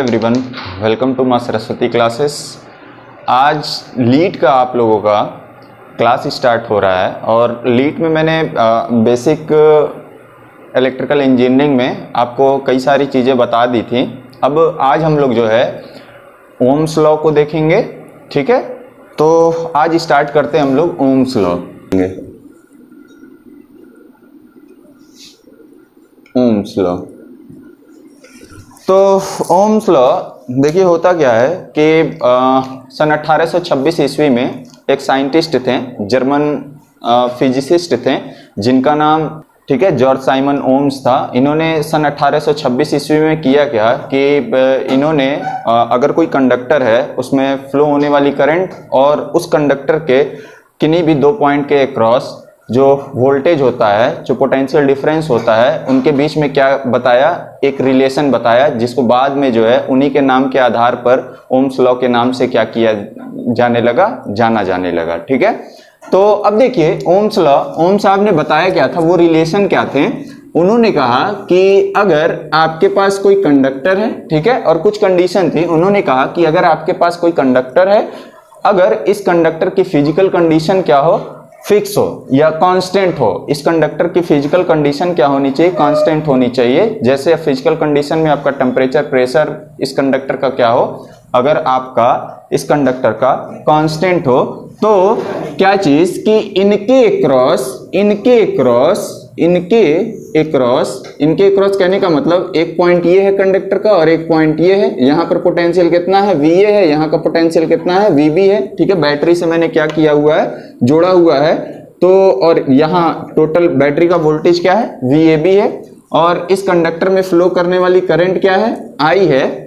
Everyone, welcome to मां Saraswati classes. आज lead का आप लोगों का क्लास स्टार्ट हो रहा है और लीड में मैंने बेसिक इलेक्ट्रिकल इंजीनियरिंग में आपको कई सारी चीज़ें बता दी थी। अब आज हम लोग जो है ओम्स लॉ को देखेंगे, ठीक है। तो आज स्टार्ट करते हैं हम लोग ओम्स लॉ। ओम्स लॉ, तो ओम्स लॉ देखिए होता क्या है कि सन 1826 ईस्वी में एक साइंटिस्ट थे, जर्मन फिजिसिस्ट थे जिनका नाम, ठीक है, जॉर्ज साइमन ओम्स था। इन्होंने सन 1826 ईस्वी में किया क्या कि इन्होंने अगर कोई कंडक्टर है उसमें फ्लो होने वाली करंट और उस कंडक्टर के किन्हीं भी दो पॉइंट के अक्रॉस जो वोल्टेज होता है, जो पोटेंशियल डिफरेंस होता है, उनके बीच में क्या बताया, एक रिलेशन बताया, जिसको बाद में जो है उन्हीं के नाम के आधार पर ओम्स लॉ के नाम से क्या किया जाने लगा, जाना जाने लगा, ठीक है। तो अब देखिए ओम्स लॉ, ओम्स साहब ने बताया क्या था, वो रिलेशन क्या थे। उन्होंने कहा कि अगर आपके पास कोई कंडक्टर है, ठीक है, और कुछ कंडीशन थी। उन्होंने कहा कि अगर आपके पास कोई कंडक्टर है, अगर इस कंडक्टर की फिजिकल कंडीशन क्या हो, फिक्स हो या कांस्टेंट हो। इस कंडक्टर की फिजिकल कंडीशन क्या होनी चाहिए, कांस्टेंट होनी चाहिए। जैसे फिजिकल कंडीशन में आपका टेम्परेचर, प्रेशर इस कंडक्टर का क्या हो, अगर आपका इस कंडक्टर का कांस्टेंट हो, तो क्या चीज कि इनके अक्रॉस कहने का मतलब एक पॉइंट ये है कंडक्टर का और एक पॉइंट ये है। यहाँ पर पोटेंशियल कितना है, VA है, यहाँ का पोटेंशियल कितना है, VB है, ठीक है। बैटरी से मैंने क्या किया हुआ है, जोड़ा हुआ है। तो और यहाँ टोटल बैटरी का वोल्टेज क्या है, VAB है, और इस कंडक्टर में फ्लो करने वाली करंट क्या है, I है।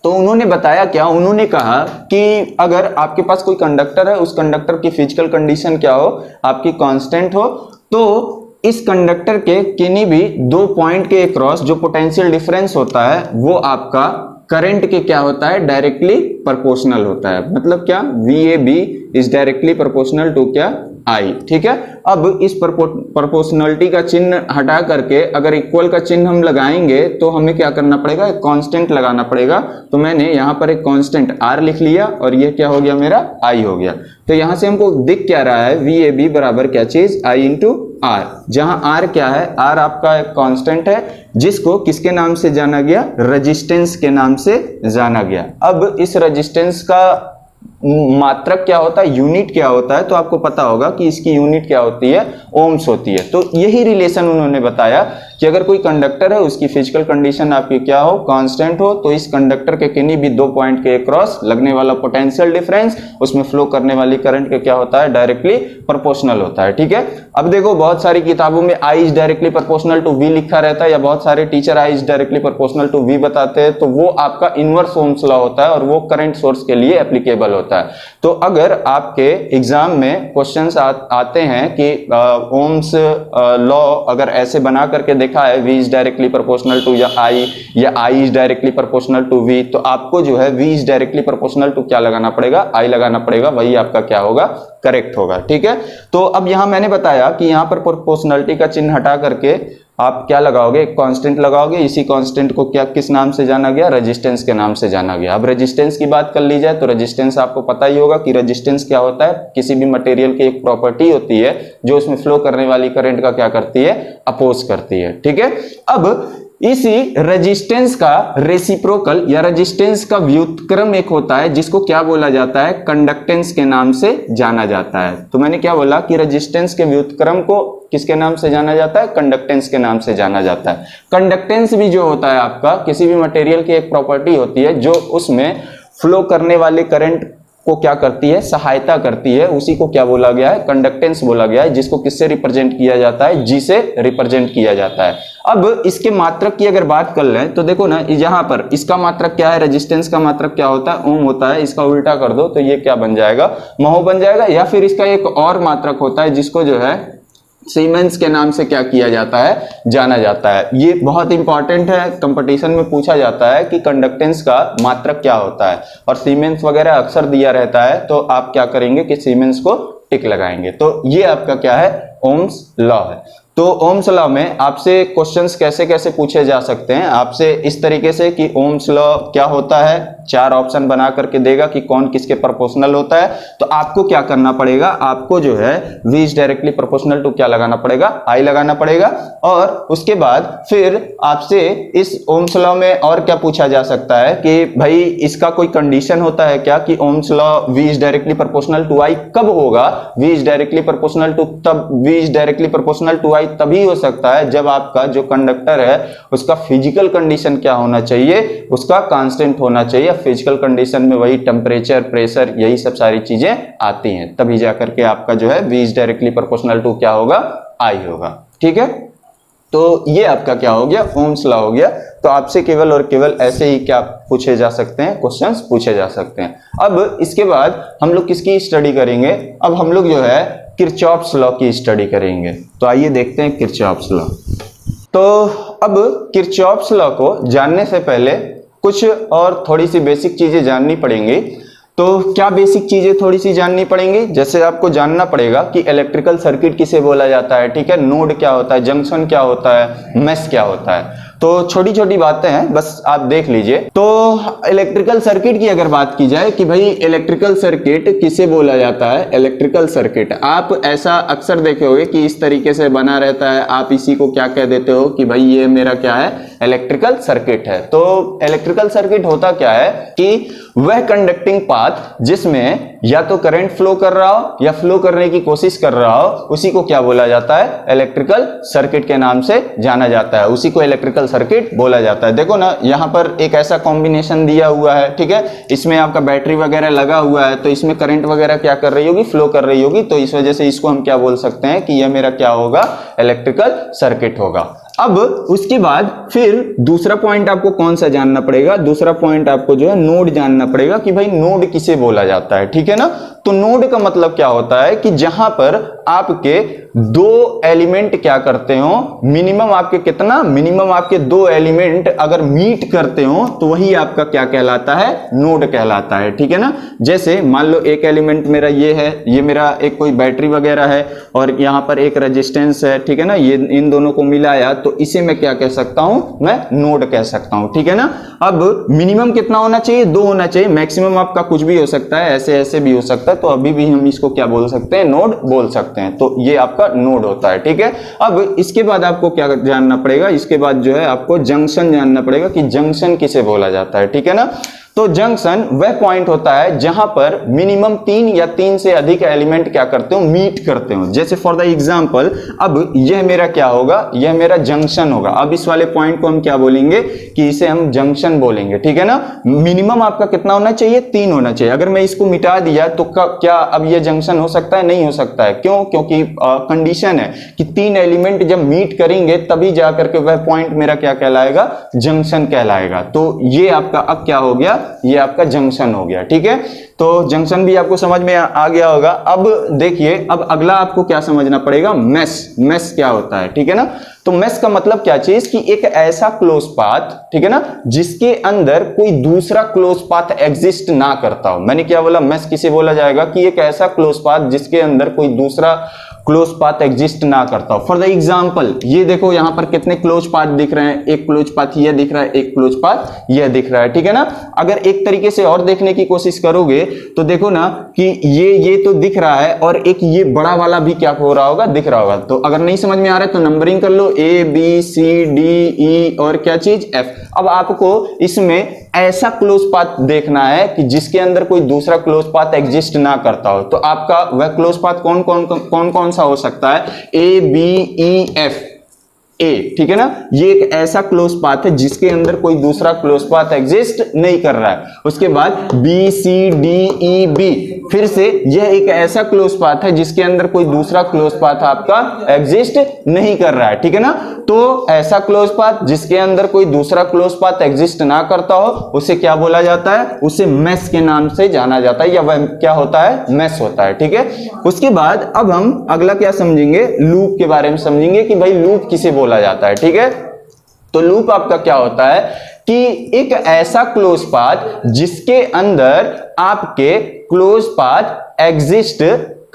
तो उन्होंने बताया क्या, उन्होंने कहा कि अगर आपके पास कोई कंडक्टर है, उस कंडक्टर की फिजिकल कंडीशन क्या हो, आपकी कांस्टेंट हो, तो इस कंडक्टर के किन्हीं भी दो पॉइंट के अक्रॉस जो पोटेंशियल डिफरेंस होता है वो आपका करंट के क्या होता है, डायरेक्टली प्रोपोर्शनल होता है। मतलब क्या, VAB is directly proportional to क्या, I, ठीक है। अब इस प्रोपोर्शनलिटी का चिन्ह हटा करके अगर इक्वल का चिन्ह हम लगाएंगे तो हमें क्या करना पड़ेगा, एक कांस्टेंट लगाना पड़ेगा। तो मैंने यहाँ पर एक कांस्टेंट R लिख लिया और ये क्या हो गया, मेरा I हो गया। तो यहाँ से हमको दिख क्या रहा है, VAB बराबर क्या चीज, I इंटू R, जहां R क्या है, R आपका एक कांस्टेंट है जिसको किसके नाम से जाना गया, रेजिस्टेंस के नाम से जाना गया। अब इस रेजिस्टेंस का मात्रक क्या होता है, यूनिट क्या होता है, तो आपको पता होगा कि इसकी यूनिट क्या होती है, ओम्स होती है। तो यही रिलेशन उन्होंने बताया कि अगर कोई कंडक्टर है, उसकी फिजिकल कंडीशन आपकी क्या हो, कांस्टेंट हो, तो इस कंडक्टर के किन्हीं भी दो पॉइंट के अक्रॉस लगने वाला पोटेंशियल डिफरेंस, उसमें फ्लो करने वाली करंट के क्या होता है, डायरेक्टली प्रोपोर्शनल होता है, ठीक है। अब देखो बहुत सारी किताबों में I is directly proportional to V लिखा रहता है, या बहुत सारे teacher I is directly proportional to V बताते हैं, तो वो आपका इनवर्स ओम्स लॉ होता है और वो करंट सोर्स के लिए एप्लीकेबल होता है। तो अगर आपके एग्जाम में क्वेश्चंस आते हैं कि ओम्स लॉ अगर ऐसे बना करके देखा है, V is directly proportional to या I is directly proportional to V, तो आपको जो है V is directly proportional to क्या लगाना पड़ेगा, I लगाना पड़ेगा, वही आपका क्या होगा, करेक्ट होगा, ठीक है। तो अब यहां मैंने बताया कि यहां पर प्रोपोर्शनलिटी का चिन्ह हटा करके आप क्या लगाओगे, एक कांस्टेंट लगाओगे। इसी कांस्टेंट को क्या, किस नाम से जाना गया, रेजिस्टेंस के नाम से जाना गया। अब रेजिस्टेंस की बात कर ली जाए तो रेजिस्टेंस आपको पता ही होगा कि रेजिस्टेंस क्या होता है, किसी भी मटेरियल की एक प्रॉपर्टी होती है जो उसमें फ्लो करने वाली करंट का क्या करती है, अपोज करती है, ठीक है। अब इसी रेजिस्टेंस का रेसिप्रोकल या रेजिस्टेंस का व्युत्क्रम एक होता है जिसको क्या बोला जाता है, कंडक्टेंस के नाम से जाना जाता है। तो मैंने क्या बोला कि रेजिस्टेंस के व्युत्क्रम को किसके नाम से जाना जाता है, कंडक्टेंस के नाम से जाना जाता है। कंडक्टेंस भी जो होता है आपका किसी भी मटेरियल की एक प्रॉपर्टी होती है जो उसमें फ्लो करने वाले करंट को क्या करती है, सहायता करती है, उसी को क्या बोला गया है, कंडक्टेंस बोला गया है, जिसको किससे रिप्रेजेंट किया जाता है, G से रिप्रेजेंट किया जाता है। अब इसके मात्रक की अगर बात कर लें तो देखो ना, यहाँ पर इसका मात्रक क्या है, रेजिस्टेंस का मात्रक क्या होता है, ओम होता है। इसका उल्टा कर दो तो ये क्या बन जाएगा, महो बन जाएगा। या फिर इसका एक और मात्रक होता है जिसको जो है सीमेंस के नाम से क्या किया जाता है, जाना जाता है। ये बहुत इंपॉर्टेंट है, कंपटीशन में पूछा जाता है कि कंडक्टेंस का मात्रक क्या होता है, और सीमेंस वगैरह अक्सर दिया रहता है, तो आप क्या करेंगे कि सीमेंस को टिक लगाएंगे। तो ये आपका क्या है, ओम्स लॉ है। तो ओम्स लॉ में आपसे क्वेश्चंस कैसे कैसे पूछे जा सकते हैं, आपसे इस तरीके से कि ओम्स लॉ क्या होता है, 4 ऑप्शन बना करके देगा कि कौन किसके प्रोपोर्शनल होता है। तो आपको क्या करना पड़ेगा, आपको जो है V is directly proportional to क्या लगाना पड़ेगा, I लगाना पड़ेगा। और उसके बाद फिर आपसे इस ओम्स लॉ में और क्या पूछा जा सकता है कि भाई इसका कोई कंडीशन होता है क्या कि Ohm's law V is directly proportional to I कब होगा, V is directly proportional to तब, V is directly proportional to I तभी हो सकता है जब आपका जो कंडक्टर है उसका फिजिकल कंडीशन क्या होना चाहिए, उसका कांस्टेंट होना चाहिए। फिजिकल कंडीशन में वही टेम्परेचर, प्रेशर, यही सब सारी चीजें आती हैं, तभी जाकर के आपका जो है V is directly proportional to क्या होगा, I होगा। ठीक है, तो ये आपका क्या हो गया, ओम्स लॉ हो गया। तो आपसे केवल और केवल ऐसे ही क्या पूछे जा सकते हैं, क्वेश्चंस पूछे जा सकते हैं। अब इसके बाद हम लोग किसकी स्टडी करेंगे, अब हम लोग जो है किरचॉफ्स लॉ की स्टडी करेंगे। तो आइए देखते हैं किरचॉफ्स लॉ। तो अब किरचॉफ्स लॉ को जानने से पहले कुछ और थोड़ी सी बेसिक चीजें जाननी पड़ेंगी। तो क्या बेसिक चीजें थोड़ी सी जाननी पड़ेंगी, जैसे आपको जानना पड़ेगा कि इलेक्ट्रिकल सर्किट किसे बोला जाता है, ठीक है, नोड क्या होता है, जंक्शन क्या होता है, मेश क्या होता है। तो छोटी छोटी बातें हैं, बस आप देख लीजिए। तो इलेक्ट्रिकल सर्किट की अगर बात की जाए कि भाई इलेक्ट्रिकल सर्किट किसे बोला जाता है, इलेक्ट्रिकल सर्किट आप ऐसा अक्सर देखे होंगे कि इस तरीके से बना रहता है, आप इसी को क्या कह देते हो कि भाई ये मेरा क्या है, इलेक्ट्रिकल सर्किट है। तो इलेक्ट्रिकल सर्किट होता क्या है कि वह कंडक्टिंग पाथ जिसमें या तो करंट फ्लो कर रहा हो या फ्लो करने की कोशिश कर रहा हो, उसी को क्या बोला जाता है, इलेक्ट्रिकल सर्किट के नाम से जाना जाता है, उसी को इलेक्ट्रिकल सर्किट बोला जाता है। देखो ना, यहां पर एक ऐसा कॉम्बिनेशन दिया हुआ है, ठीक है, इसमें आपका बैटरी वगैरह लगा हुआ है, तो इसमें करंट वगैरह क्या कर रही होगी, फ्लो कर रही होगी। तो इस वजह से इसको हम क्या बोल सकते हैं कि यह मेरा क्या होगा, इलेक्ट्रिकल सर्किट होगा। अब उसके बाद फिर दूसरा पॉइंट आपको कौन सा जानना पड़ेगा, दूसरा पॉइंट आपको जो है नोड जानना पड़ेगा कि भाई नोड किसे बोला जाता है, ठीक है ना। तो नोड का मतलब क्या होता है कि जहां पर आपके 2 एलिमेंट क्या करते हो, मिनिमम आपके कितना, मिनिमम आपके 2 एलिमेंट अगर मीट करते हो तो वही आपका क्या कहलाता है, नोड कहलाता है, ठीक है ना। जैसे मान लो एक एलिमेंट मेरा ये है, ये मेरा एक कोई बैटरी वगैरह है और यहां पर एक रेजिस्टेंस है, ठीक है ना, ये इन दोनों को मिलाया तो इसे मैं क्या कह सकता हूं, मैं नोड कह सकता हूं, ठीक है ना। अब मिनिमम कितना होना चाहिए, 2 होना चाहिए, मैक्सिमम आपका कुछ भी हो सकता है, ऐसे ऐसे भी हो सकता है, तो अभी भी हम इसको क्या बोल सकते हैं, नोड बोल सकते हैं। तो ये आपका नोड होता है, ठीक है। अब इसके बाद आपको क्या जानना पड़ेगा, इसके बाद जो है आपको जंक्शन जानना पड़ेगा कि जंक्शन किसे बोला जाता है, ठीक है ना। तो जंक्शन वह पॉइंट होता है जहां पर मिनिमम 3 या 3 से अधिक एलिमेंट क्या करते हो, मीट करते हो। जैसे फॉर द एग्जांपल, अब यह मेरा क्या होगा, यह मेरा जंक्शन होगा। अब इस वाले पॉइंट को हम क्या बोलेंगे कि इसे हम जंक्शन बोलेंगे, ठीक है ना। मिनिमम आपका कितना होना चाहिए, 3 होना चाहिए। अगर मैं इसको मिटा दिया तो क्या अब यह जंक्शन हो सकता है, नहीं हो सकता है। क्यों, क्योंकि कंडीशन है कि 3 एलिमेंट जब मीट करेंगे तभी जाकर के वह पॉइंट मेरा क्या कहलाएगा, जंक्शन कहलाएगा। तो ये आपका अब क्या हो गया, ये आपका जंक्शन हो गया, ठीक है। तो जंक्शन भी आपको समझ में आ गया होगा। अब देखिए, अब अगला आपको क्या समझना पड़ेगा, मेश। मेश क्या होता है, ठीक है ना। तो मेश का मतलब क्या चीज कि एक ऐसा क्लोज पाथ, ठीक है ना, जिसके अंदर कोई दूसरा क्लोज पाथ एग्जिस्ट ना करता हो। मैंने क्या बोला, मेश किसे बोला जाएगा कि एक ऐसा क्लोज पाथ जिसके अंदर कोई दूसरा क्लोज पाथ एग्जिस्ट ना करता हो। फॉर द एग्जांपल, ये देखो यहां पर कितने क्लोज पाथ दिख रहे हैं, एक क्लोज पाथ ये दिख रहा है, एक क्लोज पाथ ये दिख रहा है, ठीक है ना। अगर एक तरीके से और देखने की कोशिश करोगे तो देखो ना कि ये तो दिख रहा है और एक ये बड़ा वाला भी क्या हो रहा होगा, दिख रहा होगा। तो अगर नहीं समझ में आ रहा है तो नंबरिंग कर लो, A B C D E और क्या चीज F। अब आपको इसमें ऐसा क्लोज पाथ देखना है कि जिसके अंदर कोई दूसरा क्लोज पाथ एग्जिस्ट ना करता हो। तो आपका वह क्लोज पाथ कौन कौन सा हो सकता है, A B E F A, ठीक है ना। ये एक ऐसा क्लोज पाथ है जिसके अंदर कोई दूसरा क्लोज पाथ एग्जिस्ट नहीं कर रहा है। उसके बाद B C D E B, फिर से यह एक ऐसा क्लोज पाथ है जिसके अंदर कोई दूसरा क्लोज पाथ आपका एग्जिस्ट नहीं कर रहा है, ठीक है ना। तो ऐसा क्लोज पाथ जिसके अंदर कोई दूसरा क्लोज पाथ एग्जिस्ट ना करता हो उसे क्या बोला जाता है, उसे मेश के नाम से जाना जाता है, या वह क्या होता है, मेश होता है, ठीक है। उसके बाद अब हम अगला क्या समझेंगे, लूप के बारे में समझेंगे कि भाई लूप किसे बोला जाता है, ठीक है। तो लूप आपका क्या होता है कि एक ऐसा क्लोज पाथ जिसके अंदर आपके क्लोज पाथ एग्जिस्ट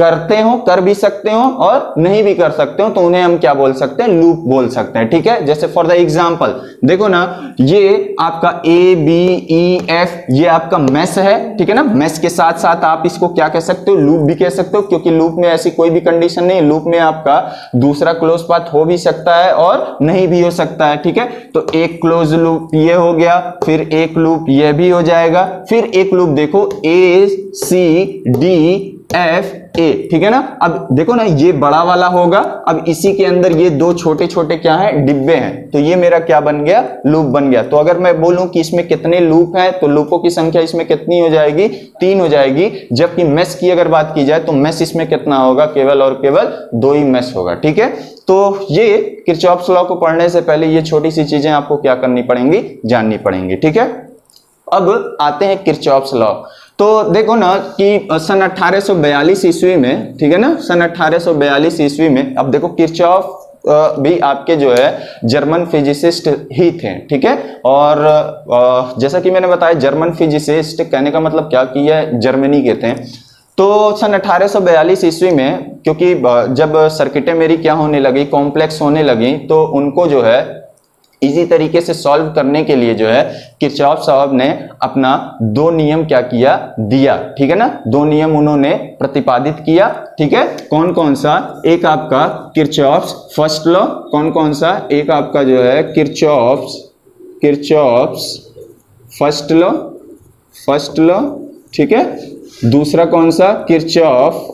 करते हो, कर भी सकते हो और नहीं भी कर सकते हो, तो उन्हें हम क्या बोल सकते हैं, लूप बोल सकते हैं। ठीक है, जैसे फॉर द एग्जांपल देखो ना, ये आपका ए बी ई एफ ये आपका मेश है। ठीक है ना, मेश के साथ साथ आप इसको क्या कह सकते हो, लूप भी कह सकते हो, क्योंकि लूप में ऐसी कोई भी कंडीशन नहीं है। लूप में आपका दूसरा क्लोज पाथ हो भी सकता है और नहीं भी हो सकता है। ठीक है, तो एक क्लोज लूप ये हो गया, फिर एक लूप ये भी हो जाएगा, फिर एक लूप देखो ए सी डी एफ ए। ठीक है ना, अब देखो ना ये बड़ा वाला होगा, अब इसी के अंदर ये दो छोटे छोटे क्या है, डिब्बे हैं, तो ये मेरा क्या बन गया, लूप बन गया। तो अगर मैं बोलूं कि इसमें कितने लूप हैं, तो लूपों की संख्या इसमें कितनी हो जाएगी, 3 हो जाएगी। जबकि मेश की अगर बात की जाए तो मेश इसमें कितना होगा, केवल और केवल 2 ही मेश होगा। ठीक है, तो ये किरचॉफ्स लॉ को पढ़ने से पहले ये छोटी सी चीजें आपको क्या करनी पड़ेंगी, जाननी पड़ेंगी। ठीक है, अब आते हैं किरचॉफ्स लॉ। तो देखो ना कि सन 1842 ईस्वी में, ठीक है ना, सन 1842 ईस्वी में, अब देखो किरचॉफ भी आपके जो है जर्मन फिजिसिस्ट ही थे। ठीक है, और जैसा कि मैंने बताया जर्मन फिजिसिस्ट कहने का मतलब क्या कि यह जर्मनी के थे। तो सन 1842 ईस्वी में, क्योंकि जब सर्किटें मेरी क्या होने लगी, कॉम्प्लेक्स होने लगी, तो उनको जो है इजी तरीके से सॉल्व करने के लिए जो है किरचॉफ साहब ने अपना 2 नियम क्या किया, दिया। ठीक है ना, 2 नियम उन्होंने प्रतिपादित किया। ठीक है, कौन कौन सा, एक आपका किरचॉफ्स फर्स्ट लॉ, कौन कौन सा, एक आपका जो है किरचॉफ्स फर्स्ट लॉ। ठीक है, दूसरा कौन सा, किरचॉफ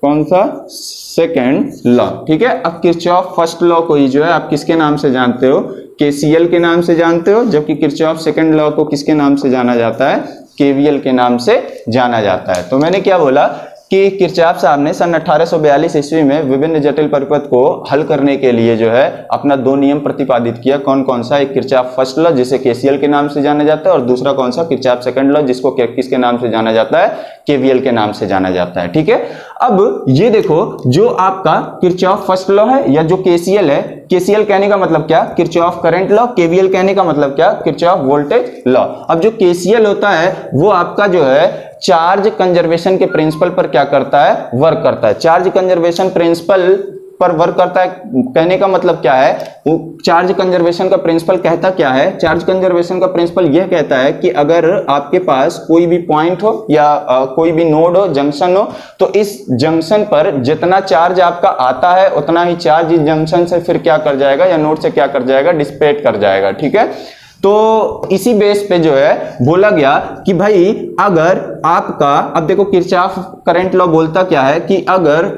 कौन सा, सेकेंड लॉ। ठीक है, अब किरचॉफ फर्स्ट लॉ को ही जो है आप किसके नाम से जानते हो, केसीएल के नाम से जानते हो, जबकि किरचॉफ सेकेंड लॉ को किसके नाम से जाना जाता है, केवीएल के नाम से जाना जाता है। तो मैंने क्या बोला कि किरचॉफ साहब ने सन 1842 ईस्वी में विभिन्न जटिल परिपथ को हल करने के लिए जो है अपना 2 नियम प्रतिपादित किया। कौन कौन सा, एक किरचॉफ फर्स्ट लॉ जिसे केसीएल के नाम से जाना जाता है, और दूसरा कौन सा, किरचॉफ सेकंड लॉ जिसको किसके नाम से जाना जाता है, केवीएल के नाम से जाना जाता है। ठीक है, अब ये देखो जो आपका किरचॉफ फर्स्ट लॉ है या जो केसीएल है, केसीएल कहने का मतलब क्या, किरचॉफ करंट लॉ, केवीएल कहने का मतलब क्या, किरचॉफ वोल्टेज लॉ। अब जो केसीएल होता है वो आपका जो है चार्ज कंजर्वेशन के प्रिंसिपल पर क्या करता है, वर्क करता है। चार्ज कंजर्वेशन प्रिंसिपल पर वर्क करता है कहने का मतलब क्या है, चार्ज कंजर्वेशन का प्रिंसिपल कहता क्या है, चार्ज कंजर्वेशन का प्रिंसिपल यह कहता है कि अगर आपके पास कोई भी पॉइंट हो या कोई भी नोड हो, जंक्शन हो, तो इस जंक्शन पर जितना चार्ज आपका आता है उतना ही चार्ज इस जंक्शन से फिर क्या कर जाएगा, या नोड से क्या कर जाएगा, डिसिपेट कर जाएगा। ठीक है, तो इसी बेस पे जो है बोला गया कि भाई अगर आपका, अब देखो किरचॉफ करंट लॉ बोलता क्या है कि अगर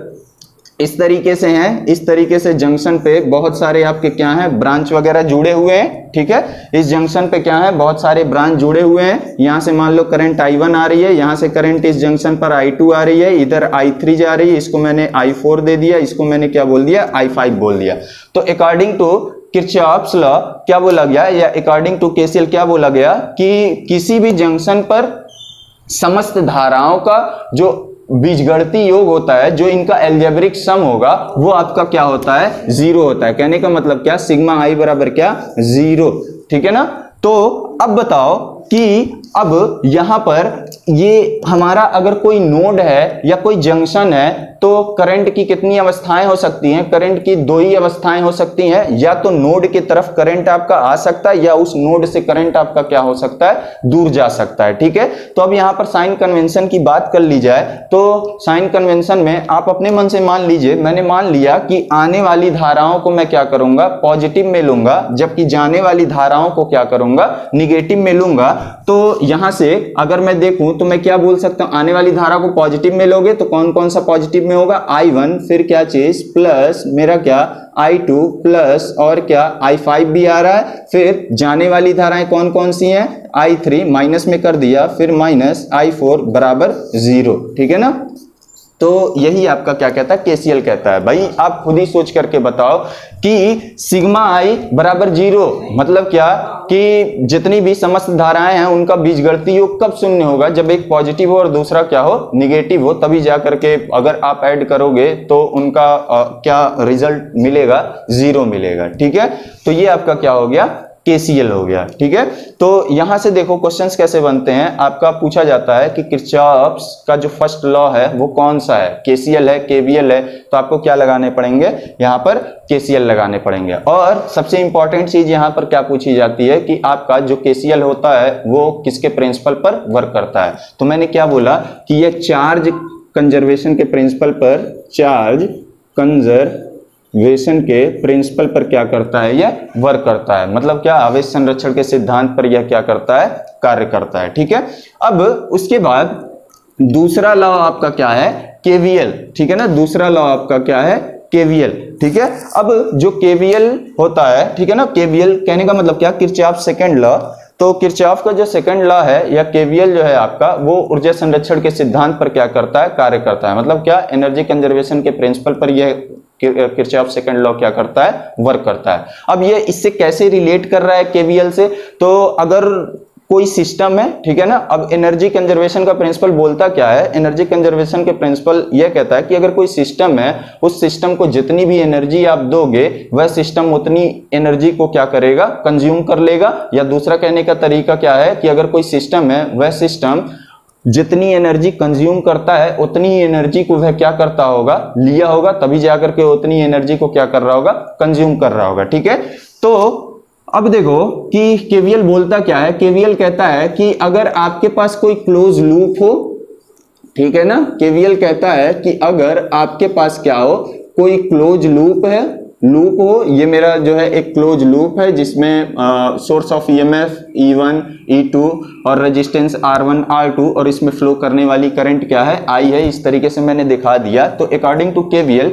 इस तरीके से हैं, इस तरीके से जंक्शन पे बहुत सारे आपके क्या हैं, ब्रांच वगैरह जुड़े हुए हैं। ठीक है, इस जंक्शन पे क्या है, बहुत सारे ब्रांच जुड़े हुए हैं। यहां से मान लो करंट I1 आ रही है, यहां से करंट इस जंक्शन पर I2 आ रही है, इधर I3 जा रही है, इसको मैंने I4 दे दिया, इसको मैंने क्या बोल दिया, I5 बोल दिया। तो अकॉर्डिंग टू किरचॉफ्स लॉ क्या बोला गया, या अकॉर्डिंग टू केसीएल क्या बोला गया कि किसी भी जंक्शन पर समस्त धाराओं का जो बीजगणितीय योग होता है, जो इनका एल्जेब्रिक सम होगा, वो आपका क्या होता है, 0 होता है। कहने का मतलब क्या, सिग्मा आई बराबर क्या, 0। ठीक है ना, तो अब बताओ कि अब यहां पर ये हमारा अगर कोई नोड है या कोई जंक्शन है, तो करंट की कितनी अवस्थाएं हो सकती हैं, करंट की 2 ही अवस्थाएं हो सकती हैं, या तो नोड की तरफ करंट आपका आ सकता है, या उस नोड से करंट आपका क्या हो सकता है, दूर जा सकता है। ठीक है, तो अब यहां पर साइन कन्वेंशन की बात कर ली जाए, तो साइन कन्वेंशन में आप अपने मन से मान लीजिए, मैंने मान लिया कि आने वाली धाराओं को मैं क्या करूंगा, पॉजिटिव में लूंगा, जबकि जाने वाली धाराओं को क्या करूंगा, निगेटिव में लूंगा। तो यहां से अगर मैं देखूं तो मैं क्या बोल सकता हूं, आने वाली धारा को पॉजिटिव में लोगे तो कौन कौन सा पॉजिटिव में होगा, I1, फिर क्या चीज प्लस मेरा क्या I2 प्लस और क्या I5 भी आ रहा है। फिर जाने वाली धाराएं कौन कौन सी हैं, I3 माइनस में कर दिया, फिर माइनस I4 बराबर 0। ठीक है ना, तो यही आपका क्या कहता है, केसीएल कहता है। भाई आप खुद ही सोच करके बताओ कि सिग्मा आई बराबर 0 मतलब क्या, कि जितनी भी समस्त धाराएं हैं उनका बीजगणितीय योग कब शून्य होगा, जब एक पॉजिटिव हो और दूसरा क्या हो, निगेटिव हो, तभी जा करके अगर आप ऐड करोगे तो उनका क्या रिजल्ट मिलेगा, 0 मिलेगा। ठीक है, तो ये आपका क्या हो गया, KCL हो गया। ठीक है, तो यहां से देखो क्वेश्चंस कैसे बनते हैं। आपका पूछा जाता है कि किरचॉफ्स का जो फर्स्ट लॉ है वो कौन सा है, KCL है, KVL है, तो आपको क्या लगाने पड़ेंगे, यहां पर KCL लगाने पड़ेंगे। और सबसे इंपॉर्टेंट चीज यहां पर क्या पूछी जाती है कि आपका जो KCL होता है वो किसके प्रिंसिपल पर वर्क करता है। तो मैंने क्या बोला कि ये चार्ज कंजर्वेशन के प्रिंसिपल पर, चार्ज कंजर्वेशन के प्रिंसिपल पर क्या करता है, यह वर्क करता है। मतलब क्या, आवेश संरक्षण के सिद्धांत पर यह क्या करता है, कार्य करता है। ठीक है, अब उसके बाद दूसरा लॉ आपका क्या है, KVL। ठीक है ना, दूसरा लॉ आपका क्या है, KVL। ठीक है, अब जो KVL होता है, ठीक है ना, KVL कहने का मतलब क्या, किरचॉफ सेकंड लॉ। तो किरचॉफ का जो सेकंड लॉ है या KVL जो है आपका, वो ऊर्जा संरक्षण के सिद्धांत पर क्या करता है, कार्य करता है। मतलब क्या, एनर्जी कंजर्वेशन के प्रिंसिपल पर यह किरचॉफ सेकंड लॉ क्या करता है, वर्क करता है। अब ये इससे कैसे रिलेट कर रहा है KVL से, तो अगर कोई सिस्टम है, ठीक है ना, अब एनर्जी कंजर्वेशन का प्रिंसिपल बोलता क्या है, एनर्जी कंजर्वेशन के प्रिंसिपल यह कहता है कि अगर कोई सिस्टम है, उस सिस्टम को जितनी भी एनर्जी आप दोगे वह सिस्टम उतनी एनर्जी को क्या करेगा, कंज्यूम कर लेगा। या दूसरा कहने का तरीका क्या है कि अगर कोई सिस्टम है, वह सिस्टम जितनी एनर्जी कंज्यूम करता है उतनी ही एनर्जी को वह क्या करता होगा, लिया होगा, तभी जाकर के उतनी एनर्जी को क्या कर रहा होगा, कंज्यूम कर रहा होगा। ठीक है, तो अब देखो कि KVL बोलता क्या है, KVL कहता है कि अगर आपके पास कोई क्लोज लूप हो, ठीक है ना, KVL कहता है कि अगर आपके पास क्या हो, कोई क्लोज लूप है, लूप हो, ये मेरा जो है एक क्लोज लूप है जिसमें source of EMF E1 E2 और रेजिस्टेंस R1 R2 और इसमें फ्लो करने वाली करंट क्या है, I है। इस तरीके से मैंने दिखा दिया। तो अकॉर्डिंग टू KVL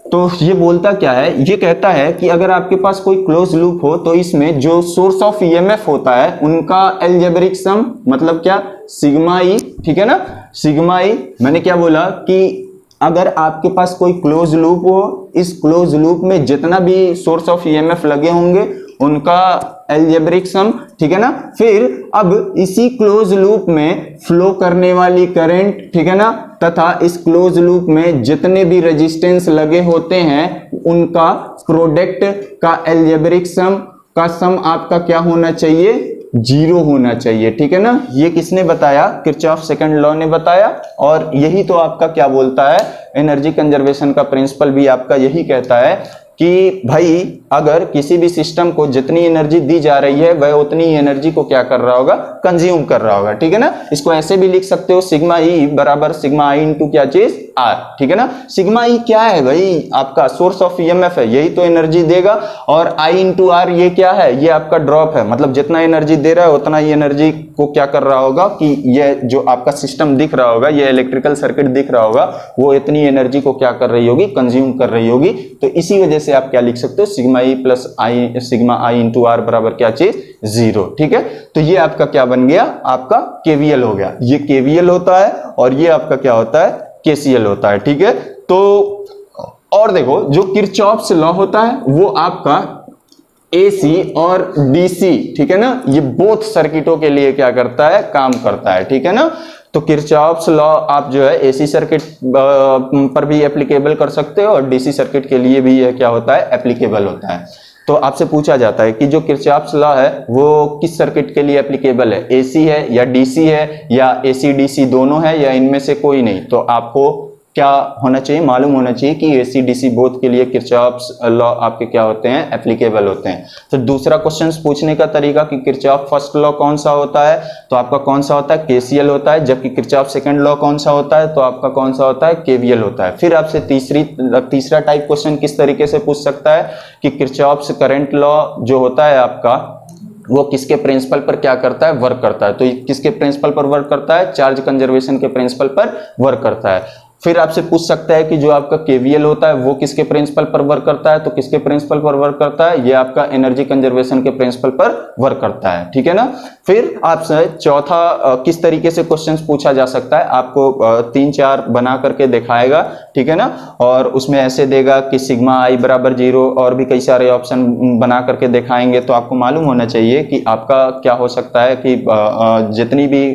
तो ये बोलता क्या है, ये कहता है कि अगर आपके पास कोई क्लोज लूप हो तो इसमें जो सोर्स ऑफ EMF होता है उनका एल्जेब्रिक सम, मतलब क्या, सिग्मा ई। ठीक है ना, सिग्मा ई। मैंने क्या बोला कि अगर आपके पास कोई क्लोज लूप हो, इस क्लोज लूप में जितना भी सोर्स ऑफ EMF लगे होंगे उनका एल्जेब्रिक सम। ठीक है ना, फिर अब इसी क्लोज लूप में फ्लो करने वाली करंट, ठीक है ना, तथा इस क्लोज लूप में जितने भी रेजिस्टेंस लगे होते हैं उनका प्रोडक्ट का एल्जेब्रिक सम का सम आपका क्या होना चाहिए, 0 होना चाहिए। ठीक है ना, ये किसने बताया, किरचॉफ सेकंड लॉ ने बताया। और यही तो आपका क्या बोलता है, एनर्जी कंजर्वेशन का प्रिंसिपल भी आपका यही कहता है कि भाई अगर किसी भी सिस्टम को जितनी एनर्जी दी जा रही है वह उतनी एनर्जी को क्या कर रहा होगा, कंज्यूम कर रहा होगा। ठीक है ना, इसको ऐसे भी लिख सकते हो, सिग्मा ई बराबर सिग्मा आई इंटू क्या चीज, आर। ठीक है ना, सिग्मा ई क्या है भाई, आपका सोर्स ऑफ EMF है, यही तो एनर्जी देगा। और आई इंटू आर ये क्या है, ये आपका ड्रॉप है, मतलब जितना एनर्जी दे रहा है उतना ही एनर्जी को क्या कर रहा होगा कि ये जो आपका सिस्टम दिख रहा होगा, ये इलेक्ट्रिकल सर्किट दिख रहा होगा, वो इतनी एनर्जी को क्या कर रही होगी, कंज्यूम कर रही होगी। तो इसी वजह से आप क्या लिख सकते हो, sigma E plus I, sigma I into R बराबर क्या चीज, 0। ठीक है, तो ये आपका क्या बन गया, आपका KVL हो गया। ये KVL होता है और ये आपका क्या होता है, KCL होता है। ठीक है, तो और देखो जो किरचॉफ्स लॉ होता है वो आपका AC और DC, ठीक है ना, ये बोथ सर्किटों के लिए क्या करता है, काम करता है। ठीक है ना, तो किरचॉफ्स लॉ आप जो है AC सर्किट पर भी एप्लीकेबल कर सकते हो और DC सर्किट के लिए भी यह क्या होता है, एप्लीकेबल होता है। तो आपसे पूछा जाता है कि जो किरचॉफ्स लॉ है वो किस सर्किट के लिए एप्लीकेबल है, AC है या DC है या AC DC दोनों है या इनमें से कोई नहीं। तो आपको क्या होना चाहिए, मालूम होना चाहिए कि AC DC बोथ के लिए किरचॉफ्स लॉ आपके क्या होते हैं, एप्लीकेबल होते हैं। फिर दूसरा क्वेश्चन पूछने का तरीका कि किरचॉफ फर्स्ट लॉ कौन सा होता है, तो आपका कौन सा होता है, KCL होता है। जबकि किरचॉफ सेकंड लॉ कौन सा होता है, तो आपका कौन सा होता है, KVL होता है। फिर आपसे तीसरा टाइप क्वेश्चन किस तरीके से पूछ सकता है कि किरचॉफ्स करंट लॉ जो होता है आपका, वो किसके प्रिंसिपल पर क्या करता है, वर्क करता है। तो किसके प्रिंसिपल पर वर्क करता है, चार्ज कंजर्वेशन के प्रिंसिपल पर वर्क करता है। फिर आपसे पूछ सकता है कि जो आपका KVL होता है वो किसके प्रिंसिपल पर वर्क करता है, तो किसके प्रिंसिपल पर वर्क करता है, ये आपका एनर्जी कंजर्वेशन के प्रिंसिपल पर वर्क करता है। ठीक है ना, फिर आपसे चौथा किस तरीके से क्वेश्चंस पूछा जा सकता है, आपको 3-4 बना करके दिखाएगा। ठीक है ना, और उसमें ऐसे देगा कि सिग्मा आई बराबर 0 और भी कई सारे ऑप्शन बना करके दिखाएंगे। तो आपको मालूम होना चाहिए कि आपका क्या हो सकता है कि जितनी भी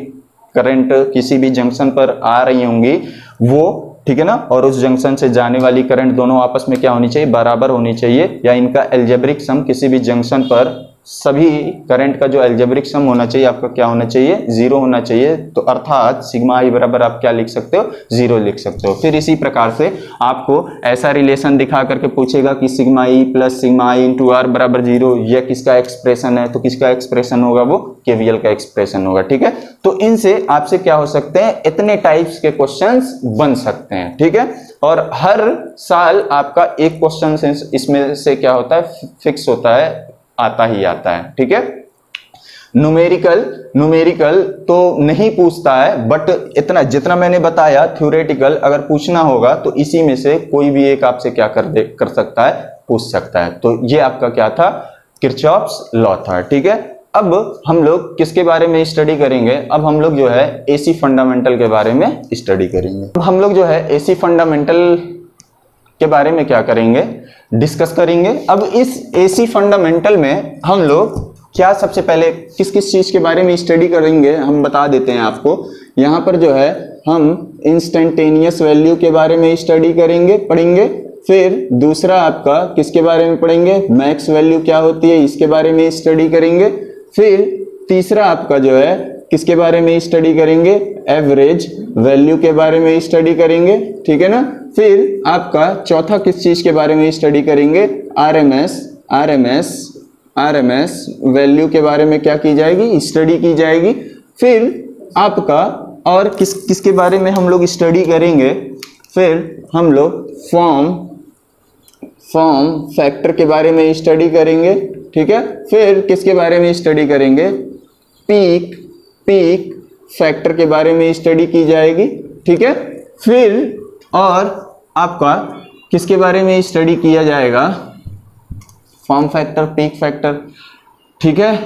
करंट किसी भी जंक्शन पर आ रही होंगी वो, ठीक है ना, और उस जंक्शन से जाने वाली करंट दोनों आपस में क्या होनी चाहिए, बराबर होनी चाहिए, या इनका एल्जेब्रिक सम किसी भी जंक्शन पर सभी करंट का जो एल्जेब्रिक सम होना चाहिए आपका क्या होना चाहिए, 0 होना चाहिए। तो अर्थात सिग्मा आई बराबर आप क्या लिख सकते हो, 0 लिख सकते हो। फिर इसी प्रकार से आपको ऐसा रिलेशन दिखा करके पूछेगा कि sigma E plus sigma I into R बराबर 0, यह किसका एक्सप्रेशन है, तो किसका एक्सप्रेशन होगा, वो केवीएल का एक्सप्रेशन होगा। ठीक है, तो इनसे आपसे क्या हो सकते हैं, इतने टाइप्स के क्वेश्चंस बन सकते हैं। ठीक है, और हर साल आपका एक क्वेश्चन इसमें से क्या होता है, फिक्स होता है, आता ही आता है। ठीक है, न्यूमेरिकल तो नहीं पूछता है, बट इतना जितना मैंने बताया थ्योरेटिकल अगर पूछना होगा तो इसी में से कोई भी एक आपसे क्या कर सकता है, पूछ सकता है। तो ये आपका क्या था, किरचॉफ्स लॉ था। ठीक है, अब हम लोग किसके बारे में स्टडी करेंगे, अब हम लोग जो है एसी फंडामेंटल के बारे में स्टडी करेंगे। अब हम लोग जो है एसी फंडामेंटल के बारे में क्या करेंगे, डिस्कस करेंगे। अब इस एसी फंडामेंटल में हम लोग क्या सबसे पहले किस किस चीज के बारे में स्टडी करेंगे हम बता देते हैं आपको। यहाँ पर जो है हम इंस्टेंटेनियस वैल्यू के बारे में स्टडी पढ़ेंगे। फिर दूसरा आपका किसके बारे में पढ़ेंगे, मैक्स वैल्यू क्या होती है, इसके बारे में स्टडी करेंगे। फिर तीसरा आपका जो है किसके बारे में स्टडी करेंगे, एवरेज वैल्यू के बारे में स्टडी करेंगे। ठीक है ना, फिर आपका चौथा किस चीज के बारे में स्टडी करेंगे, आरएमएस वैल्यू के बारे में क्या की जाएगी, स्टडी की जाएगी। फिर आपका और किसके बारे में हम लोग स्टडी करेंगे, फिर हम लोग फॉर्म फैक्टर के बारे में स्टडी करेंगे। ठीक है, फिर किसके बारे में स्टडी करेंगे, पीक फैक्टर के बारे में स्टडी की जाएगी। ठीक है, फिर और आपका किसके बारे में स्टडी किया जाएगा, फॉर्म फैक्टर, पीक फैक्टर। ठीक है,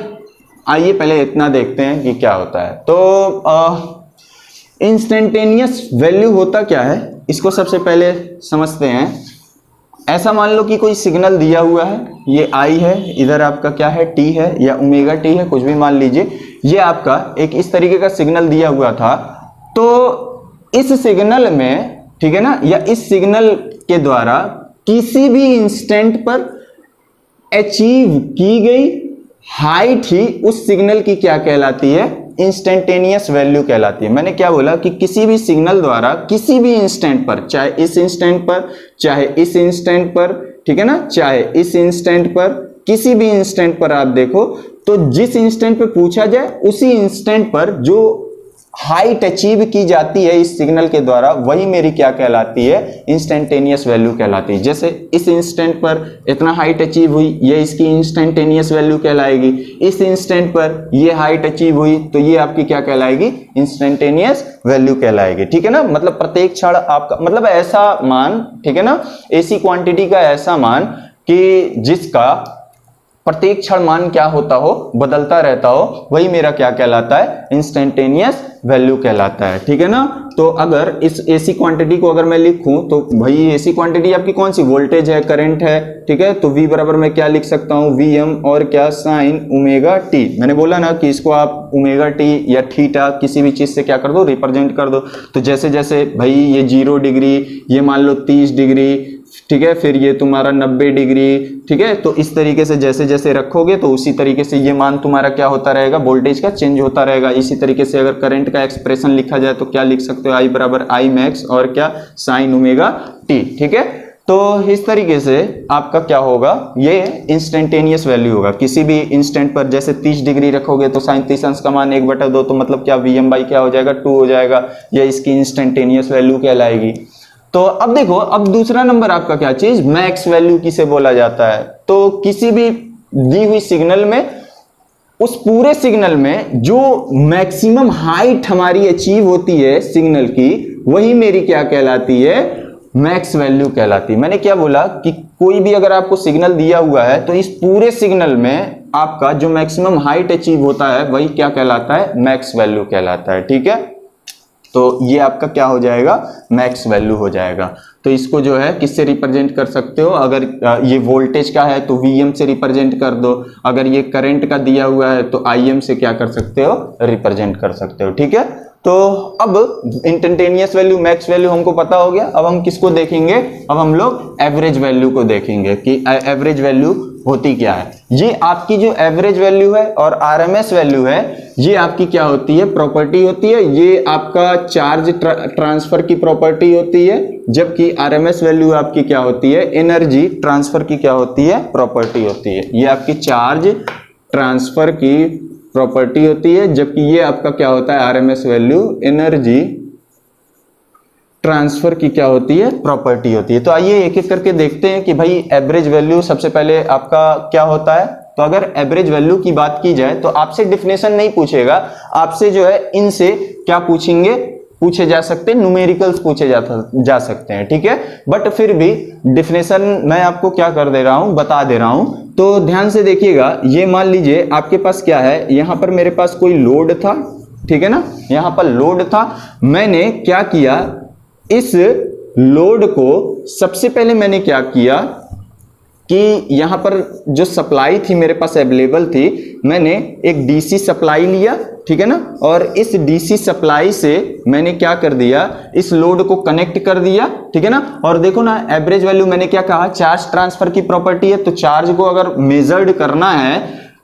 आइए पहले इतना देखते हैं कि क्या होता है। तो इंस्टेंटेनियस वैल्यू होता क्या है, इसको सबसे पहले समझते हैं। ऐसा मान लो कि कोई सिग्नल दिया हुआ है, ये आई है, इधर आपका क्या है, टी है या ओमेगा टी है, कुछ भी मान लीजिए। ये आपका एक इस तरीके का सिग्नल दिया हुआ था। तो इस सिग्नल में, ठीक है ना, या इस सिग्नल के द्वारा किसी भी इंस्टेंट पर अचीव की गई हाइट ही उस सिग्नल की क्या कहलाती है, इंस्टेंटेनियस वैल्यू कहलाती है। मैंने क्या बोला कि किसी भी सिग्नल द्वारा किसी भी इंस्टेंट पर, चाहे इस इंस्टेंट पर, चाहे इस इंस्टेंट पर, ठीक है ना, चाहे इस इंस्टेंट पर, किसी भी इंस्टेंट पर आप देखो तो जिस इंस्टेंट पे पूछा जाए उसी इंस्टेंट पर जो हाइट अचीव की जाती है इस सिग्नल के द्वारा, वही मेरी क्या कहलाती है, इंस्टेंटेनियस वैल्यू कहलाती है। जैसे इस इंस्टेंट पर इतना हाइट अचीव हुई, ये इसकी इंस्टेंटेनियस वैल्यू कहलाएगी। इस इंस्टेंट पर ये हाइट अचीव हुई तो ये आपकी क्या कहलाएगी, इंस्टेंटेनियस वैल्यू कहलाएगी। ठीक है ना, मतलब प्रत्येक क्षण आपका, मतलब ऐसा मान, ठीक है ना, ऐसी क्वांटिटी का ऐसा मान कि जिसका प्रत्येक क्षण मान क्या होता हो, बदलता रहता हो, वही मेरा क्या कहलाता है, इंस्टेंटेनियस वैल्यू कहलाता है। ठीक है ना, तो अगर इस एसी क्वांटिटी को अगर मैं लिखूं तो भाई एसी क्वांटिटी आपकी कौन सी, वोल्टेज है, करंट है। ठीक है, तो V बराबर मैं क्या लिख सकता हूं, Vm और क्या, साइन ओमेगा टी। मैंने बोला ना कि इसको आप ओमेगा टी या थीटा किसी भी चीज से क्या कर दो, रिप्रेजेंट कर दो। तो जैसे जैसे भाई ये 0 डिग्री, ये मान लो 30 डिग्री, ठीक है, फिर ये तुम्हारा 90 डिग्री, ठीक है, तो इस तरीके से जैसे जैसे रखोगे तो उसी तरीके से ये मान तुम्हारा क्या होता रहेगा, वोल्टेज का चेंज होता रहेगा। इसी तरीके से अगर करंट का एक्सप्रेशन लिखा जाए तो क्या लिख सकते हो, I बराबर आई मैक्स और क्या, साइन ओमेगा टी। ठीक है, तो इस तरीके से आपका क्या होगा, ये इंस्टेंटेनियस वैल्यू होगा। किसी भी इंस्टेंट पर जैसे 30 डिग्री रखोगे तो साइन 30 अंश का मान 1/2, तो मतलब क्या, Vm बाई क्या हो जाएगा, 2 हो जाएगा। ये इसकी इंस्टेंटेनियस वैल्यू कहलाएगी। तो अब देखो, अब दूसरा नंबर आपका क्या चीज, मैक्स वैल्यू किसे बोला जाता है। तो किसी भी दी हुई सिग्नल में, उस पूरे सिग्नल में जो मैक्सिमम हाइट हमारी अचीव होती है सिग्नल की, वही मेरी क्या कहलाती है, मैक्स वैल्यू कहलाती है। मैंने क्या बोला कि कोई भी अगर आपको सिग्नल दिया हुआ है तो इस पूरे सिग्नल में आपका जो मैक्सिमम हाइट अचीव होता है वही क्या कहलाता है, मैक्स वैल्यू कहलाता है। ठीक है, तो ये आपका क्या हो जाएगा, मैक्स वैल्यू हो जाएगा। तो इसको जो है किससे रिप्रेजेंट कर सकते हो, अगर ये वोल्टेज का है तो Vm से रिप्रेजेंट कर दो, अगर ये करंट का दिया हुआ है तो Im से क्या कर सकते हो, रिप्रेजेंट कर सकते हो। ठीक है, तो अब इंस्टेंटेनियस वैल्यू, मैक्स वैल्यू हमको पता हो गया। अब हम किसको देखेंगे, अब हम लोग एवरेज वैल्यू को देखेंगे कि एवरेज वैल्यू होती क्या है। ये आपकी जो एवरेज वैल्यू है और आरएमएस वैल्यू है, ये आपकी क्या होती है, प्रॉपर्टी होती है। ये आपका चार्ज ट्रांसफर की प्रॉपर्टी होती है, जबकि आरएमएस वैल्यू आपकी क्या होती है, एनर्जी ट्रांसफर की क्या होती है, प्रॉपर्टी होती है। ये आपकी चार्ज ट्रांसफर की प्रॉपर्टी होती है, जबकि ये आपका क्या होता है, आरएमएस वैल्यू एनर्जी ट्रांसफर की क्या होती है, प्रॉपर्टी होती है। तो आइए एक एक करके देखते हैं कि भाई एवरेज वैल्यू सबसे पहले आपका क्या होता है। तो अगर एवरेज वैल्यू की बात की जाए तो आपसे डिफिनेशन नहीं पूछेगा, आपसे जो है इनसे क्या पूछेंगे, पूछे जा सकते हैं, न्यूमेरिकल्स पूछे जा सकते हैं, ठीक है। बट फिर भी डिफिनेशन मैं आपको क्या कर दे रहा हूं, बता दे रहा हूं। तो ध्यान से देखिएगा, ये मान लीजिए आपके पास क्या है, यहां पर मेरे पास कोई लोड था, ठीक है ना, यहां पर लोड था। मैंने क्या किया, इस लोड को सबसे पहले मैंने क्या किया कि यहां पर जो सप्लाई थी मेरे पास अवेलेबल थी, मैंने एक डीसी सप्लाई लिया, ठीक है ना, और इस डीसी सप्लाई से मैंने क्या कर दिया, इस लोड को कनेक्ट कर दिया, ठीक है ना। और देखो ना, एवरेज वैल्यू मैंने क्या कहा, चार्ज ट्रांसफर की प्रॉपर्टी है। तो चार्ज को अगर मेजर्ड करना है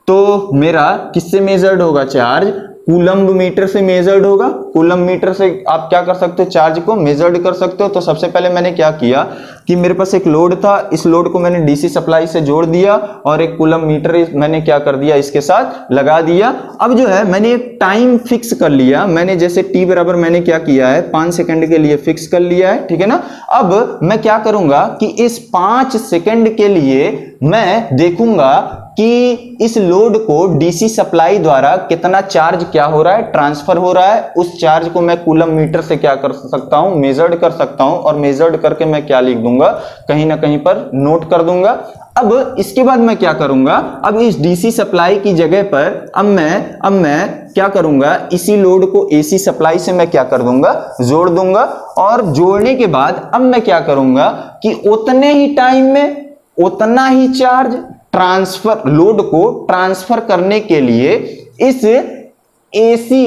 तो मेरा किससे मेजर्ड होगा, चार्ज कूलम्ब मीटर से मेजर्ड होगा। कूलम्ब मीटर से आप क्या कर सकते हो, चार्ज को मेजर्ड कर सकते हो। तो सबसे पहले मैंने क्या किया कि मेरे पास एक लोड था, इस लोड को मैंने डीसी सप्लाई से जोड़ दिया और एक कूलम्ब मीटर मैंने क्या कर दिया, इसके साथ लगा दिया। अब जो है मैंने एक टाइम फिक्स कर लिया, मैंने जैसे टी बराबर मैंने क्या किया है, 5 सेकंड के लिए फिक्स कर लिया है, ठीक है ना। अब मैं क्या करूंगा कि इस 5 सेकंड के लिए मैं देखूंगा कि इस लोड को डीसी सप्लाई द्वारा कितना चार्ज क्या हो रहा है, ट्रांसफर हो रहा है। उस चार्ज को मैं कूलम्ब मीटर से क्या कर सकता हूं, मेजर्ड कर सकता हूं। और मेजर्ड करके मैं क्या लिख दूंगा, कहीं ना कहीं पर नोट कर दूंगा। अब इसके बाद मैं क्या करूंगा, अब इस डीसी सप्लाई की जगह पर अब मैं क्या करूंगा, इसी लोड को एसी सप्लाई से मैं क्या कर दूंगा, जोड़ दूंगा। और जोड़ने के बाद अब मैं क्या करूंगा कि उतने ही टाइम में उतना ही चार्ज ट्रांसफर, लोड को ट्रांसफर करने के लिए इस एसी,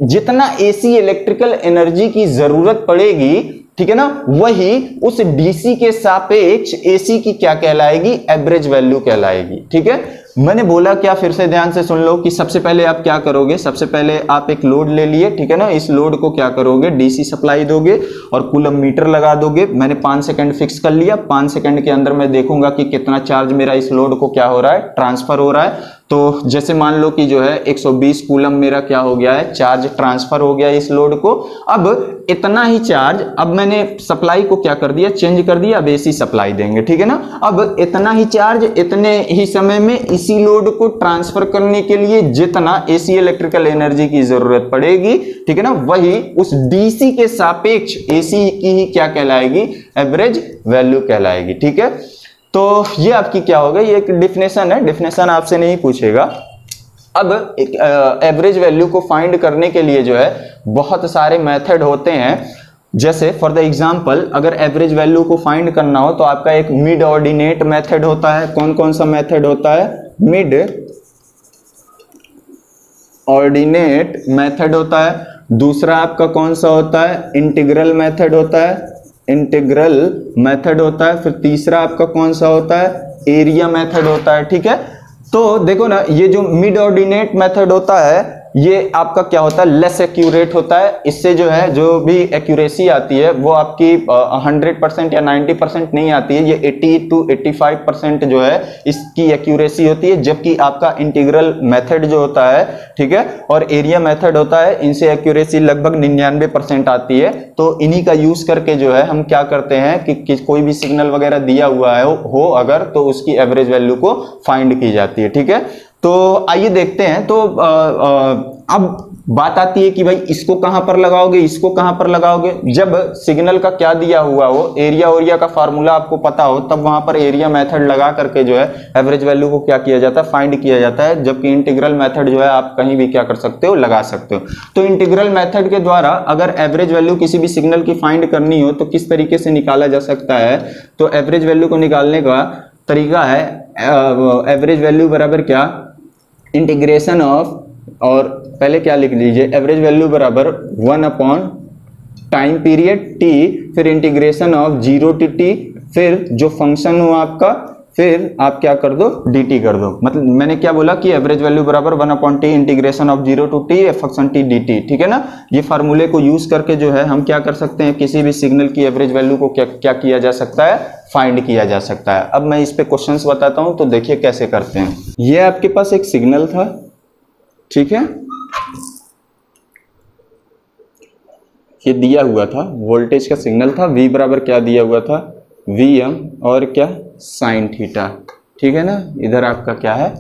जितना एसी इलेक्ट्रिकल एनर्जी की जरूरत पड़ेगी, ठीक है ना, वही उस डीसी के सापेक्ष एसी की क्या कहलाएगी, एवरेज वैल्यू कहलाएगी, ठीक है। मैंने बोला क्या, फिर से ध्यान से सुन लो कि सबसे पहले आप क्या करोगे, सबसे पहले आप एक लोड ले लिए, ठीक है ना, इस लोड को क्या करोगे, डीसी सप्लाई दोगे और कूलम्ब मीटर लगा दोगे। मैंने 5 सेकंड फिक्स कर लिया, 5 सेकंड के अंदर मैं देखूंगा कि कितना चार्ज मेरा इस लोड को क्या हो रहा है, ट्रांसफर हो रहा है। तो जैसे मान लो कि जो है 120 कूलम्ब मेरा क्या हो गया है, चार्ज ट्रांसफर हो गया इस लोड को। अब इतना ही चार्ज, अब मैंने सप्लाई को क्या कर दिया, चेंज कर दिया, अब एसी सप्लाई देंगे, ठीक है ना। अब इतना ही चार्ज इतने ही समय में इसी लोड को ट्रांसफर करने के लिए जितना एसी इलेक्ट्रिकल एनर्जी की जरूरत पड़ेगी, ठीक है ना, वही उस डीसी के सापेक्ष एसी की ही क्या कहलाएगी, एवरेज वैल्यू कहलाएगी, ठीक है। तो ये आपकी क्या होगा, ये एक डिफिनेशन है, डिफिनेशन आपसे नहीं पूछेगा। अब एक एवरेज वैल्यू को फाइंड करने के लिए जो है बहुत सारे मेथड होते हैं। जैसे फॉर द एग्जांपल, अगर एवरेज वैल्यू को फाइंड करना हो तो आपका एक मिड ऑर्डिनेट मेथड होता है। कौन कौन सा मेथड होता है, मिड ऑर्डिनेट मेथड होता है। दूसरा आपका कौन सा होता है, इंटीग्रल मेथड होता है, इंटीग्रल मेथड होता है। फिर तीसरा आपका कौन सा होता है, एरिया मेथड होता है, ठीक है। तो देखो ना, ये जो मिड ऑर्डिनेट मेथड होता है ये आपका क्या होता है, लेस एक्यूरेट होता है। इससे जो है जो भी एक्यूरेसी आती है वो आपकी 100% या 90% नहीं आती है, ये 80 to 85% जो है इसकी एक्यूरेसी होती है। जबकि आपका इंटीग्रल मेथड जो होता है, ठीक है, और एरिया मेथड होता है, इनसे एक्यूरेसी लगभग 99% आती है। तो इन्हीं का यूज करके जो है हम क्या करते हैं कि कोई भी सिग्नल वगैरह दिया हुआ है हो अगर, तो उसकी एवरेज वैल्यू को फाइंड की जाती है, ठीक है। तो आइए देखते हैं। तो अब बात आती है कि भाई इसको कहां पर लगाओगे, इसको कहां पर लगाओगे। जब सिग्नल का क्या दिया हुआ हो, एरिया ओरिया का फार्मूला आपको पता हो, तब वहां पर एरिया मेथड लगा करके जो है एवरेज वैल्यू को क्या किया जाता है, फाइंड किया जाता है। जबकि इंटीग्रल मेथड जो है आप कहीं भी क्या कर सकते हो, लगा सकते हो। तो इंटीग्रल मेथड के द्वारा अगर एवरेज वैल्यू किसी भी सिग्नल की फाइंड करनी हो तो किस तरीके से निकाला जा सकता है। तो एवरेज वैल्यू को निकालने का तरीका है, एवरेज वैल्यू बराबर क्या, इंटीग्रेशन ऑफ, और पहले क्या लिख लीजिए, एवरेज वैल्यू बराबर 1 अपॉन टाइम पीरियड t, फिर इंटीग्रेशन ऑफ 0 to t, फिर जो फंक्शन हो आपका फिर आप क्या कर दो, dt कर दो। मतलब मैंने क्या बोला कि एवरेज वैल्यू बराबर 1/t integration of 0 to t f function t dt, ठीक है ना। ये फार्मूले को यूज करके जो है हम क्या कर सकते हैं, किसी भी सिग्नल की एवरेज वैल्यू को क्या किया जा सकता है, फाइंड किया जा सकता है। अब मैं इस पे क्वेश्चंस बताता हूं, तो देखिए कैसे करते हैं। ये आपके पास एक सिग्नल था, ठीक है, ये दिया हुआ था, वोल्टेज का सिग्नल था, v बराबर क्या दिया हुआ था, Vm और क्या साइन थीटा, ठीक है ना। इधर आपका क्या है,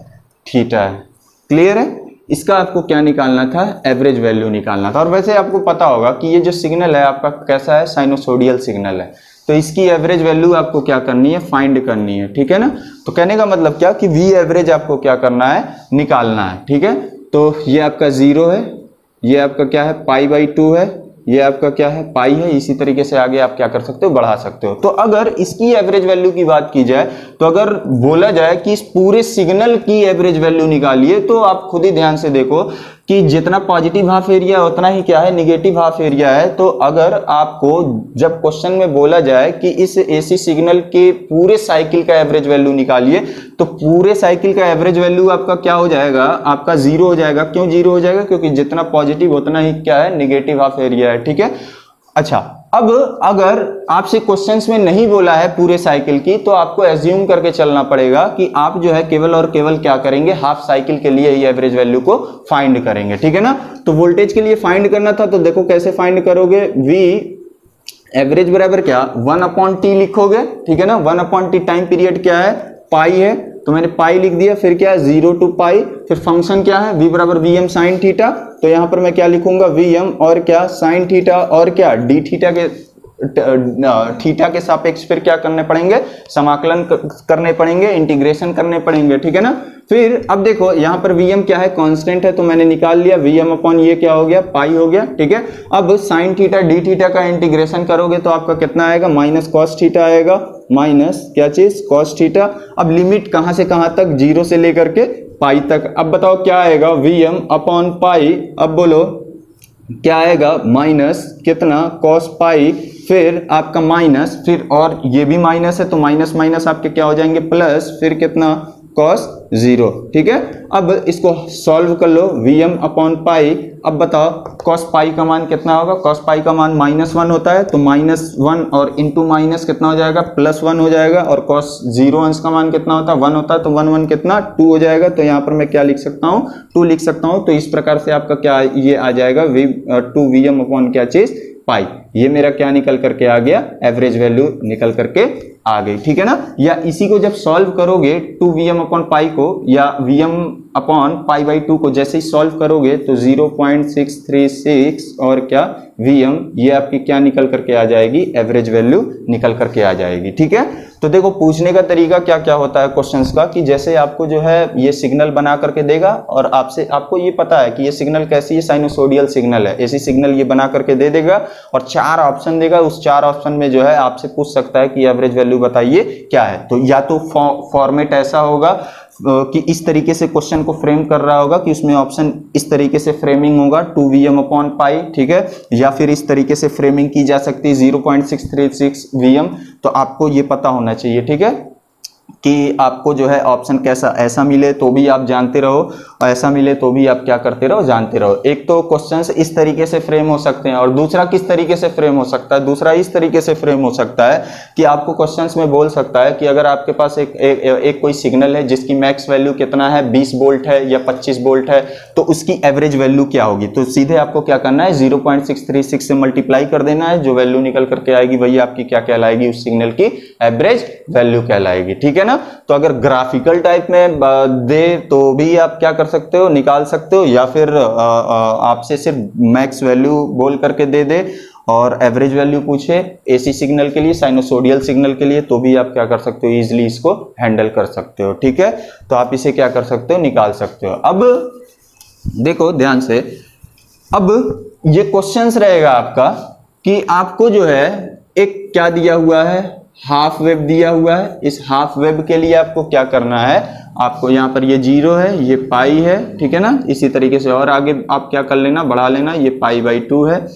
थीटा है, क्लियर है। इसका आपको क्या निकालना था, एवरेज वैल्यू निकालना था। और वैसे आपको पता होगा कि ये जो सिग्नल है आपका कैसा है, साइनोसोडियल सिग्नल है, तो इसकी एवरेज वैल्यू आपको क्या करनी है, फाइंड करनी है, ठीक है ना। तो कहने का मतलब क्या कि V एवरेज आपको क्या करना है, निकालना है, ठीक है। तो ये आपका 0 है, ये आपका क्या है, π/2 है, ये आपका क्या है, पाई है। इसी तरीके से आगे आप क्या कर सकते हो, बढ़ा सकते हो। तो अगर इसकी एवरेज वैल्यू की बात की जाए, तो अगर बोला जाए कि इस पूरे सिग्नल की एवरेज वैल्यू निकालिए, तो आप खुद ही ध्यान से देखो कि जितना पॉजिटिव हाफ एरिया है उतना ही क्या है, निगेटिव हाफ एरिया है। तो अगर आपको जब क्वेश्चन में बोला जाए कि इस एसी सिग्नल के पूरे साइकिल का एवरेज वैल्यू निकालिए, तो पूरे साइकिल का एवरेज वैल्यू आपका क्या हो जाएगा, आपका 0 हो जाएगा। क्यों 0 हो जाएगा, क्योंकि जितना पॉजिटिव उतना ही क्या है, निगेटिव हाफ एरिया है, ठीक है। अच्छा, अब अगर आपसे क्वेश्चंस में नहीं बोला है पूरे साइकिल की, तो आपको एज्यूम करके चलना पड़ेगा कि आप जो है केवल और केवल क्या करेंगे, हाफ साइकिल के लिए ही एवरेज वैल्यू को फाइंड करेंगे, ठीक है ना। तो वोल्टेज के लिए फाइंड करना था, तो देखो कैसे फाइंड करोगे, V एवरेज बराबर क्या, 1/t लिखोगे, ठीक है ना। 1/t टाइम पीरियड क्या है, पाई है, तो मैंने पाई लिख दिया। फिर क्या है, 0 to पाई, फिर फंक्शन क्या है, V बराबर Vm साइन थीटा। तो यहां पर मैं क्या लिखूंगा, Vm और क्या साइन थीटा और क्या d थीटा के सापेक्ष फिर क्या करने पड़ेंगे, समाकलन करने पड़ेंगे, इंटीग्रेशन करने पड़ेंगे, ठीक है ना। फिर अब देखो यहाँ पर Vm क्या है, कांस्टेंट है, तो मैंने निकाल लिया, Vm अपॉन ये क्या हो गया, पाई हो गया, ठीक है। अब साइन थीटा डी थीटा का इंटीग्रेशन करोगे तो आपका कितना आएगा, माइनस कॉस थीटा आएगा, माइनस क्या चीज, कॉस थीटा। अब लिमिट कहां से कहां तक, 0 से लेकर के पाई तक। अब बताओ क्या आएगा, Vm अपॉन पाई, अब बोलो क्या आएगा, माइनस कितना, कॉस पाई, फिर आपका माइनस, फिर और ये भी माइनस है, तो माइनस माइनस आपके क्या हो जाएंगे, प्लस, फिर कितना, कॉस 0, ठीक है। अब इसको सॉल्व कर लो, Vm अपॉन पाई। अब बताओ कॉस पाई का मान कितना होगा, कॉस पाई का मान -1 होता है, तो -1 और इंटू माइनस कितना हो जाएगा, +1 हो जाएगा। और कॉस 0 अंश का मान कितना होता है, 1 होता है, तो 1 1 कितना, 2 हो जाएगा। तो यहाँ पर मैं क्या लिख सकता हूँ, 2 लिख सकता हूँ। तो इस प्रकार से आपका क्या ये आ जाएगा, 2 Vm अपॉन क्या चीज, पाई। ये मेरा क्या निकल करके आ गया, एवरेज वैल्यू निकल करके आ गई, ठीक है ना। या इसी को जब सॉल्व करोगे 2 Vm अपॉन पाई को, या Vm अपॉन π/2 को जैसे ही सॉल्व करोगे, तो 0.636 और क्या Vm, ये आपकी क्या निकल करके आ जाएगी, एवरेज वैल्यू निकल करके आ जाएगी, ठीक है। तो देखो पूछने का तरीका क्या क्या होता है क्वेश्चंस का, कि जैसे आपको जो है ये सिग्नल बना करके देगा, और आपको ये पता है कि ये सिग्नल कैसी है, साइनोसोडियल सिग्नल है, ऐसी सिग्नल ये बना करके दे देगा, और 4 ऑप्शन देगा। उस 4 ऑप्शन में जो है आपसे पूछ सकता है कि एवरेज वैल्यू बताइए क्या है। तो या तो फॉर्मेट ऐसा होगा कि इस तरीके से क्वेश्चन को फ्रेम कर रहा होगा कि उसमें ऑप्शन इस तरीके से फ्रेमिंग होगा, 2 Vm अपॉन पाई, ठीक है। या फिर इस तरीके से फ्रेमिंग की जा सकती है, 0.636 Vm। तो आपको ये पता होना चाहिए, ठीक है, कि आपको जो है ऑप्शन कैसा, ऐसा मिले तो भी आप जानते रहो, और ऐसा मिले तो भी आप क्या करते रहो, जानते रहो। एक तो क्वेश्चंस इस तरीके से फ्रेम हो सकते हैं, और दूसरा किस तरीके से फ्रेम हो सकता है, दूसरा इस तरीके से फ्रेम हो सकता है कि आपको क्वेश्चंस में बोल सकता है कि अगर आपके पास एक कोई सिग्नल है जिसकी मैक्स वैल्यू कितना है, 20 वोल्ट है या 25 वोल्ट है, तो उसकी एवरेज वैल्यू क्या होगी। तो सीधे आपको क्या करना है, 0.636 से मल्टीप्लाई कर देना है, जो वैल्यू निकल करके आएगी वही आपकी क्या कहलाएगी, उस सिग्नल की एवरेज वैल्यू कहलाएगी, ठीक है ना। तो अगर ग्राफिकल टाइप में दे तो भी आप क्या कर सकते हो, निकाल सकते हो, या फिर आपसे सिर्फ मैक्स वैल्यू बोल करके दे और एवरेज वैल्यू पूछे एसी सिग्नल के लिए, साइनोसोडियल सिग्नल के लिए, तो भी आप क्या कर सकते हो, इजीली इसको हैंडल कर सकते हो, ठीक है। तो आप इसे क्या कर सकते हो, निकाल सकते हो। अब देखो ध्यान से, अब ये क्वेश्चंस रहेगा आपका कि आपको जो है एक क्या दिया हुआ है, हाफ वेव दिया हुआ है। इस हाफ वेव के लिए आपको क्या करना है, आपको यहाँ पर ये 0 है, ये पाई है, ठीक है ना। इसी तरीके से और आगे आप क्या कर लेना, बढ़ा लेना, ये π/2 है।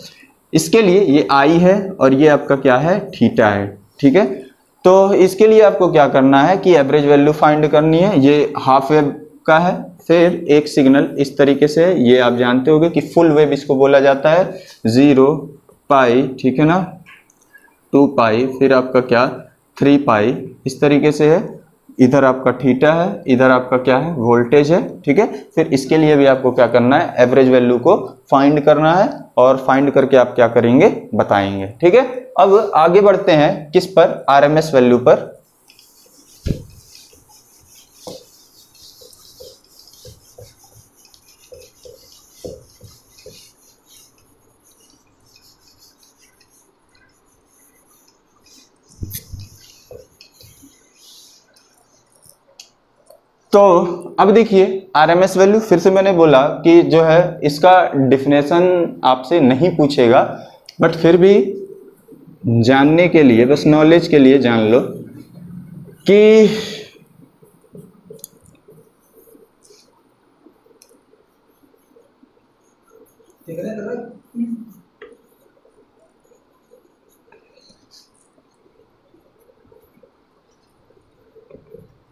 इसके लिए ये I है और ये आपका क्या है, थीटा है, ठीक है। तो इसके लिए आपको क्या करना है कि एवरेज वैल्यू फाइंड करनी है। ये हाफ वेव का है, फिर एक सिग्नल इस तरीके से, ये आप जानते होंगे कि फुल वेव इसको बोला जाता है, 0 पाई, ठीक है ना, 2 पाई, फिर आपका क्या 3 पाई, इस तरीके से है। इधर आपका थीटा है, इधर आपका क्या है वोल्टेज है, ठीक है। फिर इसके लिए भी आपको क्या करना है, एवरेज वैल्यू को फाइंड करना है, और फाइंड करके आप क्या करेंगे बताएंगे, ठीक है। अब आगे बढ़ते हैं किस पर, आरएमएस वैल्यू पर। तो अब देखिए आरएमएस वैल्यू, फिर से मैंने बोला कि जो है इसका डिफिनेशन आपसे नहीं पूछेगा, बट फिर भी जानने के लिए, बस नॉलेज के लिए जान लो कि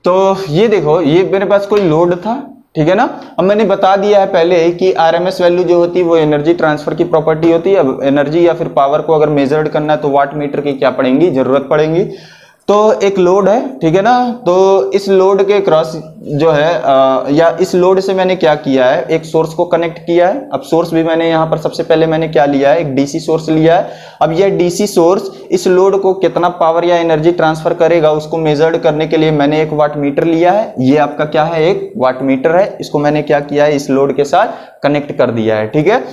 तो ये देखो, ये मेरे पास कोई लोड था, ठीक है ना। अब मैंने बता दिया है पहले कि आरएमएस वैल्यू जो होती है वो एनर्जी ट्रांसफर की प्रॉपर्टी होती है। अब एनर्जी या फिर पावर को अगर मेजर्ड करना है तो वाट मीटर की क्या पड़ेंगी, जरूरत पड़ेंगी। तो एक लोड है, ठीक है ना, तो इस लोड के क्रॉस जो है या इस लोड से मैंने क्या किया है, एक सोर्स को कनेक्ट किया है। अब सोर्स भी मैंने यहाँ पर सबसे पहले मैंने क्या लिया है, एक डीसी सोर्स लिया है। अब यह डीसी सोर्स इस लोड को कितना पावर या एनर्जी ट्रांसफर करेगा उसको मेजर्ड करने के लिए मैंने एक वाट मीटर लिया है। ये आपका क्या है, एक वाट मीटर है। इसको मैंने क्या किया है, इस लोड के साथ कनेक्ट कर दिया है, ठीक है।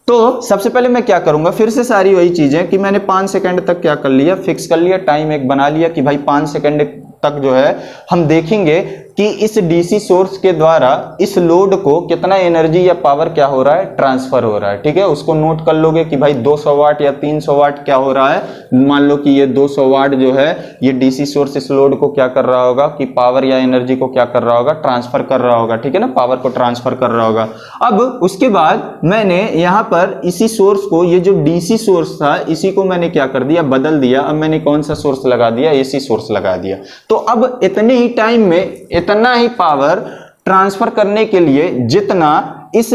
तो सबसे पहले मैं क्या करूंगा, फिर से सारी वही चीजें कि मैंने 5 सेकंड तक क्या कर लिया, फिक्स कर लिया, टाइम एक बना लिया कि भाई 5 सेकंड तक जो है हम देखेंगे कि इस डीसी सोर्स के द्वारा इस लोड को कितना एनर्जी या पावर क्या हो रहा है, ट्रांसफर हो रहा है, ठीक है। उसको नोट कर लोगे कि भाई 200 वाट या 300 वाट क्या हो रहा है। मान लो कि ये 200 वाट जो है ये डीसी सोर्स इस लोड को क्या कर रहा होगा कि पावर या एनर्जी को क्या कर रहा होगा, ट्रांसफर कर रहा होगा, ठीक है ना, पावर को ट्रांसफर कर रहा होगा। अब उसके बाद मैंने यहां पर इसी सोर्स को, ये जो डीसी सोर्स था इसी को मैंने क्या कर दिया, बदल दिया। अब मैंने कौन सा सोर्स लगा दिया, एसी सोर्स लगा दिया। तो अब इतने ही टाइम में इतना ही पावर ट्रांसफर करने के लिए जितना इस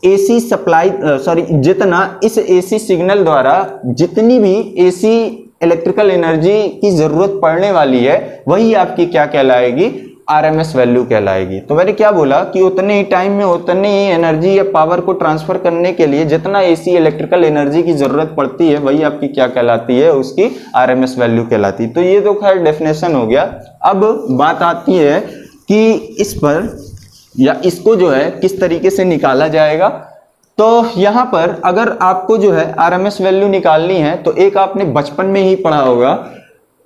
एसी सप्लाई जितना इस एसी सिग्नल द्वारा जितनी भी एसी इलेक्ट्रिकल एनर्जी की जरूरत पड़ने वाली है वही आपकी क्या कहलाएगी, आरएमएस वैल्यू कहलाएगी। तो मैंने क्या बोला कि उतने ही टाइम में उतनी ही एनर्जी या पावर को ट्रांसफर करने के लिए जितना एसी इलेक्ट्रिकल एनर्जी की जरूरत पड़ती है वही आपकी क्या कहलाती है, उसकी आरएमएस वैल्यू कहलाती है। तो ये तो खैर डेफिनेशन हो गया। अब बात आती है कि इस पर या इसको जो है किस तरीके से निकाला जाएगा। तो यहां पर अगर आपको जो है आरएमएस वैल्यू निकालनी है तो एक आपने बचपन में ही पढ़ा होगा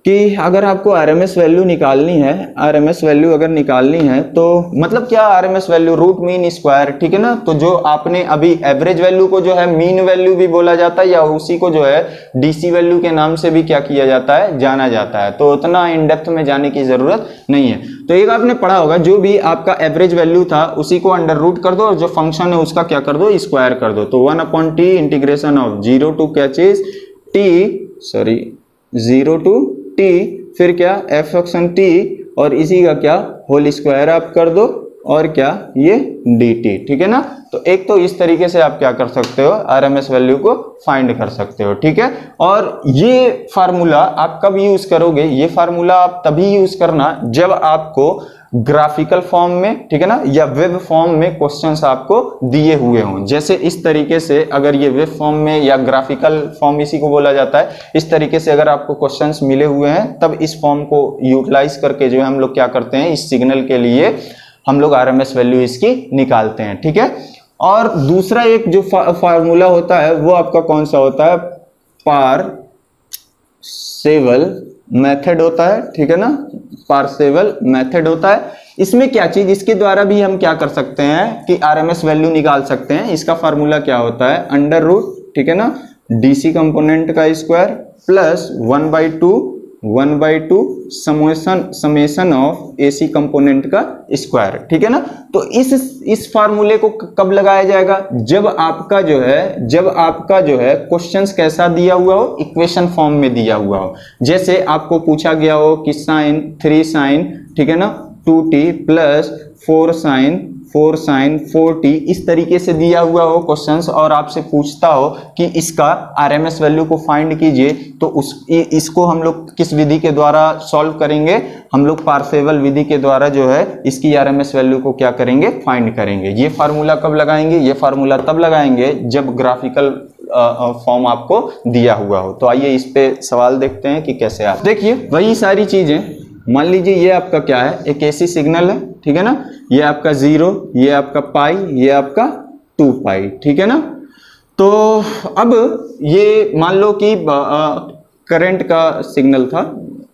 कि अगर आपको आरएमएस वैल्यू निकालनी है, आरएमएस वैल्यू अगर निकालनी है तो मतलब क्या, RMS value root mean square, ठीक है ना। तो जो आपने अभी एवरेज वैल्यू को जो है मीन वैल्यू भी बोला जाता है या उसी को जो है डीसी वैल्यू के नाम से भी क्या किया जाता है, जाना जाता है। तो उतना इन डेप्थ में जाने की जरूरत नहीं है। तो एक आपने पढ़ा होगा जो भी आपका एवरेज वैल्यू था उसी को अंडर रूट कर दो और जो फंक्शन है उसका क्या कर दो, स्क्वायर कर दो। तो 1/t इंटीग्रेशन ऑफ 0 to क्या चीज t 0 to t, फिर क्या f फंक्शन t और इसी का क्या होल स्क्वायर आप कर दो और क्या ये dt, ठीक है ना। तो एक तो इस तरीके से आप क्या कर सकते हो, आरएमएस वैल्यू को फाइंड कर सकते हो, ठीक है। और ये फार्मूला आप कब यूज करोगे, ये फार्मूला आप तभी यूज करना जब आपको ग्राफिकल फॉर्म में, ठीक है ना, या वेब फॉर्म में क्वेश्चंस आपको दिए हुए हों। जैसे इस तरीके से अगर ये वेब फॉर्म में या ग्राफिकल फॉर्म इसी को बोला जाता है, इस तरीके से अगर आपको क्वेश्चंस मिले हुए हैं तब इस फॉर्म को यूटिलाइज करके जो है हम लोग क्या करते हैं, इस सिग्नल के लिए हम लोग आरएमएस वैल्यू इसकी निकालते हैं, ठीक है। और दूसरा एक जो फार्मूला होता है वो आपका कौन सा होता है, पार्सेवल मेथड होता है, ठीक है ना, पार्सेवल मेथड होता है। इसमें क्या चीज, इसके द्वारा भी हम क्या कर सकते हैं कि आरएमएस वैल्यू निकाल सकते हैं। इसका फार्मूला क्या होता है, अंडर रूट, ठीक है ना, डीसी कंपोनेंट का square plus 1/2 1/2 summation of AC component का स्क्वायर, ठीक है ना। तो इस फार्मूले को कब लगाया जाएगा, जब आपका जो है क्वेश्चंस कैसा दिया हुआ हो, इक्वेशन फॉर्म में दिया हुआ हो। जैसे आपको पूछा गया हो कि साइन 3 साइन, ठीक है ना, 2t प्लस 4 sin 4t, इस तरीके से दिया हुआ हो क्वेश्चंस, और आपसे पूछता हो कि इसका RMS वैल्यू को फाइंड कीजिए, तो इसको हम लोग किस विधि के द्वारा सॉल्व करेंगे, हम लोग पार्सेवल विधि के द्वारा जो है इसकी RMS वैल्यू को क्या करेंगे, फाइंड करेंगे। ये फार्मूला कब लगाएंगे, ये फार्मूला तब लगाएंगे जब ग्राफिकल फॉर्म आपको दिया हुआ हो। तो आइए इस पे सवाल देखते हैं कि कैसे। आप देखिए वही सारी चीजें, मान लीजिए ये आपका क्या है, एक AC सिग्नल है, ठीक है ना, ये आपका 0, ये आपका पाई, ये आपका 2 पाई, ठीक है ना। तो अब ये मान लो कि करंट का सिग्नल था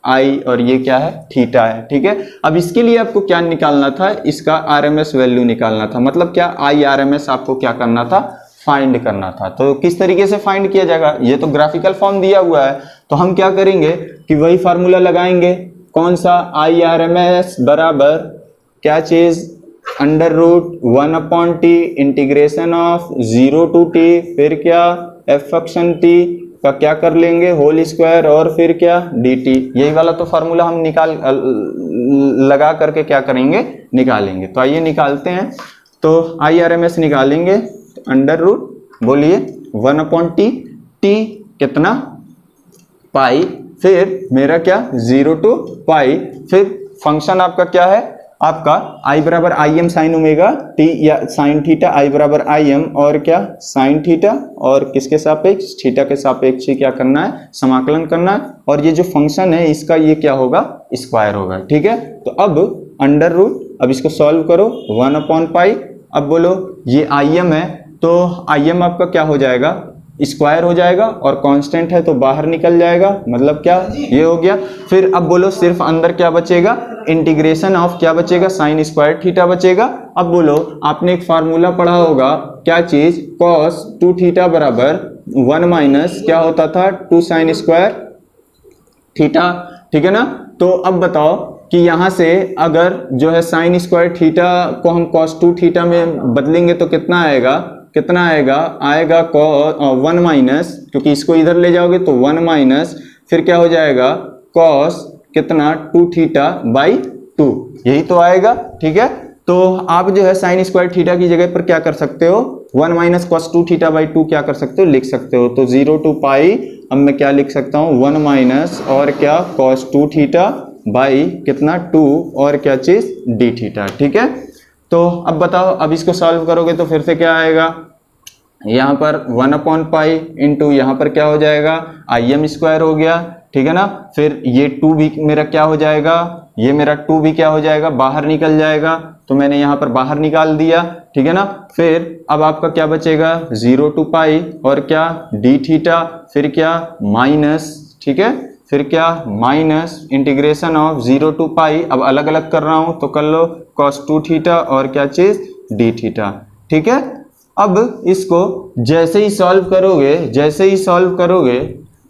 I, और ये क्या है, थीटा है, ठीक है। अब इसके लिए आपको क्या निकालना था, इसका RMS वैल्यू निकालना था, मतलब क्या IRMS आपको क्या करना था, फाइंड करना था। तो किस तरीके से फाइंड किया जाएगा, ये तो ग्राफिकल फॉर्म दिया हुआ है, तो हम क्या करेंगे कि वही फार्मूला लगाएंगे। कौन सा, IRMS बराबर क्या चीज, √1/t integration of 0 to t, फिर क्या f फंक्शन t का क्या कर लेंगे, होल स्क्वायर, और फिर क्या dt। यही वाला तो फार्मूला हम लगा करके क्या करेंगे, निकालेंगे। तो आइए निकालते हैं। तो IRMS निकालेंगे, बोलिए 1/t, t कितना, पाई, फिर मेरा क्या 0 to पाई, फिर फंक्शन आपका क्या है, आपका I बराबर Im साइन ओमेगा t या साइन थीटा, I बराबर Im और क्या साइन थीटा, और किसके सापेक्ष, थीटा के सापेक्ष क्या करना है, समाकलन करना है। और ये जो फंक्शन है इसका ये क्या होगा, स्क्वायर होगा, ठीक है। तो अब अब इसको सॉल्व करो, 1/पाई। अब बोलो ये Im है, तो Im आपका क्या हो जाएगा, स्क्वायर हो जाएगा, और कांस्टेंट है तो बाहर निकल जाएगा, मतलब क्या ये हो गया। फिर अब बोलो सिर्फ अंदर क्या बचेगा, इंटीग्रेशन ऑफ क्या बचेगा, साइन स्क्वायर थीटा बचेगा। अब बोलो आपने एक फार्मूला पढ़ा होगा, क्या चीज, cos 2 थीटा बराबर 1 माइनस क्या होता था, 2 साइन स्क्वायर थीटा, ठीक है ना। तो अब बताओ कि यहां से अगर जो है साइन स्क्वायर थीटा को हम cos 2 थीटा में बदलेंगे तो कितना आएगा, आएगा 1 माइनस, क्योंकि इसको इधर ले जाओगे तो 1 माइनस, फिर क्या हो जाएगा cos कितना 2 थीटा बाई 2, यही तो आएगा, ठीक है। तो आप जो है साइन स्क्वायर थीटा की जगह पर क्या कर सकते हो, 1 माइनस cos 2 थीटा बाई 2 क्या कर सकते हो, लिख सकते हो। तो 0 to पाई, अब मैं क्या लिख सकता हूँ, 1 माइनस और क्या cos 2 थीटा बाई कितना 2, और क्या चीज d थीटा, ठीक है। तो अब बताओ, अब इसको सॉल्व करोगे तो फिर से क्या आएगा, यहाँ पर 1/पाई इंटू यहाँ पर क्या हो जाएगा, Im स्क्वायर हो गया, ठीक है ना। फिर ये 2 भी मेरा क्या हो जाएगा, ये मेरा 2 भी क्या हो जाएगा, बाहर निकल जाएगा, तो मैंने यहाँ पर बाहर निकाल दिया, ठीक है ना। फिर अब आपका क्या बचेगा, 0 to पाई और क्या d थीटा, फिर क्या माइनस, ठीक है, फिर क्या माइनस इंटीग्रेशन ऑफ 0 to पाई। अब अलग अलग कर रहा हूं तो कर लो, cos 2 थीटा और क्या चीज d थीटा, ठीक है। अब इसको जैसे ही सॉल्व करोगे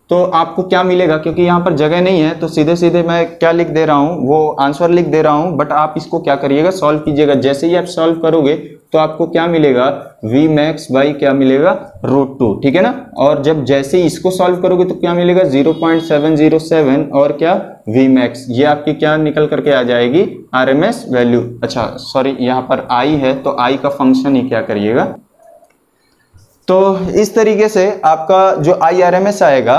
तो आपको क्या मिलेगा, क्योंकि यहाँ पर जगह नहीं है तो सीधे सीधे मैं क्या लिख दे रहा हूँ, वो आंसर लिख दे रहा हूँ, बट आप इसको क्या करिएगा, सॉल्व कीजिएगा। जैसे ही आप सॉल्व करोगे तो आपको क्या मिलेगा, v मैक्स बाई क्या मिलेगा, √2, ठीक है ना। और जब जैसे ही इसको सॉल्व करोगे तो क्या मिलेगा, 0.707 और क्या v मैक्स, ये आपकी क्या निकल करके आ जाएगी, RMS वैल्यू। अच्छा सॉरी, यहाँ पर I है तो I का फंक्शन ही क्या करिएगा। तो इस तरीके से आपका जो IRMS आएगा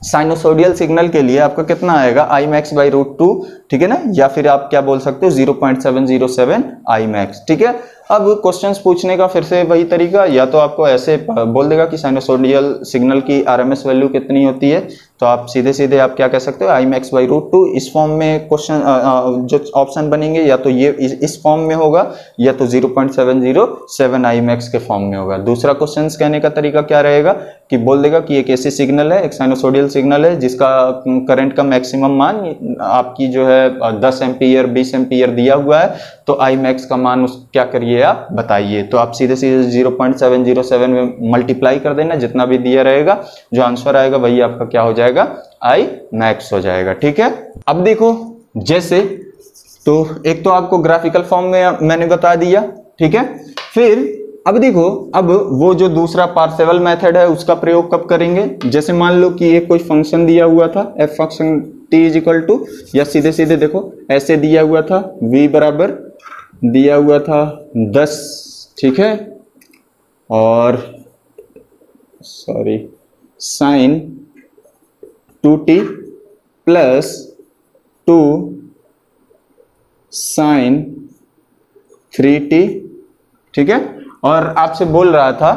साइनोसोडियल सिग्नल के लिए आपका कितना आएगा, I मैक्स बाई √2, ठीक है ना, या फिर आप क्या बोल सकते हो 0.707 I मैक्स, ठीक है। अब क्वेश्चंस पूछने का फिर से वही तरीका, या तो आपको ऐसे बोल देगा कि साइनोसोडियल सिग्नल की RMS वैल्यू कितनी होती है, तो आप सीधे सीधे आप क्या कह सकते हो, I मैक्स बाई √2। इस फॉर्म में क्वेश्चन जो ऑप्शन बनेंगे या तो ये इस फॉर्म में होगा, या तो 0.707 I मैक्स के फॉर्म में होगा। दूसरा क्वेश्चन कहने का तरीका क्या रहेगा कि बोल देगा कि एक ऐसी सिग्नल है, एक साइनोसोडियल सिग्नल है जिसका करंट का मैक्सिमम मान आपकी जो है 10 एम्पीयर 20 एम्पीयर दिया हुआ है, तो I मैक्स का मान उस क्या करिए आप बताइए। तो आप सीधे सीधे 0.707 में मल्टीप्लाई कर देना, जितना भी दिया रहेगा जो आंसर आएगा वही आपका क्या हो जाएगा, जाएगा, आई मैक्स हो जाएगा। ठीक है, अब देखो जैसे तो एक तो आपको ग्राफिकल फॉर्म में मैंने बता दिया, ठीक है। फिर अब देखो, अब वो जो दूसरा पार्सेवल मेथड है उसका प्रयोग कब करेंगे। जैसे मान लो कि एक कोई फंक्शन दिया हुआ था F function T is equal to, या सीधे सीधे देखो ऐसे दिया हुआ था, v बराबर दिया हुआ था 10, ठीक है, और sorry sine 2t plus 2 sign 3t, ठीक है। और आपसे बोल रहा था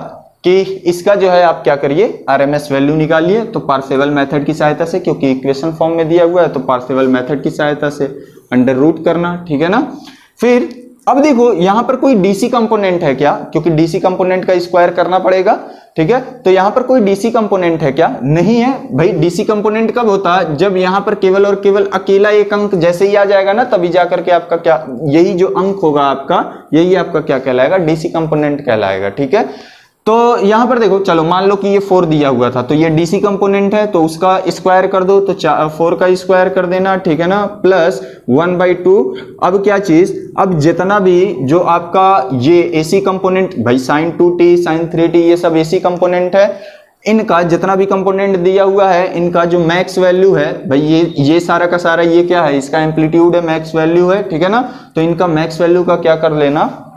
कि इसका जो है आप क्या करिए, आरएमएस वैल्यू निकालिए। तो पार्सेवल मेथड की सहायता से, क्योंकि इक्वेशन फॉर्म में दिया हुआ है, तो पार्सेवल मेथड की सहायता से अंडर रूट करना, ठीक है ना। फिर अब देखो यहां पर कोई डीसी कंपोनेंट है क्या, क्योंकि डीसी कंपोनेंट का स्क्वायर करना पड़ेगा, ठीक है। तो यहां पर कोई डीसी कंपोनेंट है क्या, नहीं है भाई। डीसी कंपोनेंट कब होता है, जब यहां पर केवल और केवल अकेला एक अंक जैसे ही आ जाएगा ना, तभी जाकर के आपका क्या, यही जो अंक होगा आपका, यही आपका क्या कहलाएगा, डीसी कंपोनेंट कहलाएगा, ठीक है। तो यहां पर देखो, चलो मान लो कि ये 4 दिया हुआ था, तो ये डीसी कंपोनेंट है, तो उसका स्क्वायर कर दो, तो 4 का स्क्वायर कर देना, ठीक है ना, प्लस 1/2। अब क्या चीज, अब जितना भी जो आपका ये एसी कंपोनेंट, भाई साइन 2t साइन 3t ये सब एसी कंपोनेंट है, इनका जितना भी कंपोनेंट दिया हुआ है, इनका जो मैक्स वैल्यू है भाई, ये सारा का सारा ये क्या है, इसका एम्पलीट्यूड है, मैक्स वैल्यू है, ठीक है ना। तो इनका मैक्स वैल्यू का क्या कर लेना,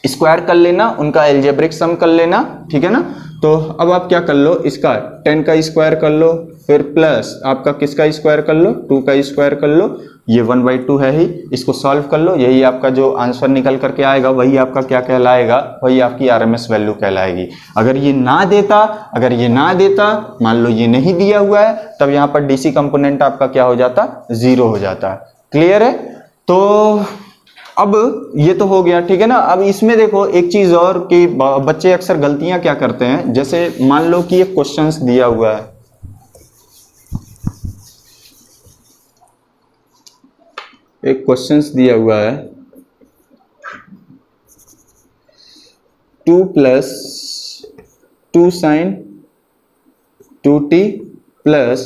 स्क्वायर कर लेना, उनका एल्जेब्रिक सम कर लेना, ठीक है ना। तो अब आप क्या कर लो, इसका 10 का स्क्वायर कर लो, फिर प्लस आपका किसका स्क्वायर कर लो, 2 का स्क्वायर कर लो, ये 1/2 है ही, इसको सॉल्व कर लो, यही आपका जो आंसर निकल करके आएगा वही आपका क्या कहलाएगा, वही आपकी आरएमएस वैल्यू कहलाएगी। अगर ये ना देता, मान लो ये नहीं दिया हुआ है, तब यहाँ पर डीसी कंपोनेंट आपका क्या हो जाता, 0 हो जाता। क्लियर है। तो अब ये तो हो गया, ठीक है ना। अब इसमें देखो एक चीज और कि बच्चे अक्सर गलतियां क्या करते हैं, जैसे मान लो कि एक क्वेश्चंस दिया हुआ है, एक क्वेश्चंस दिया हुआ है 2 + 2 sin 2t plus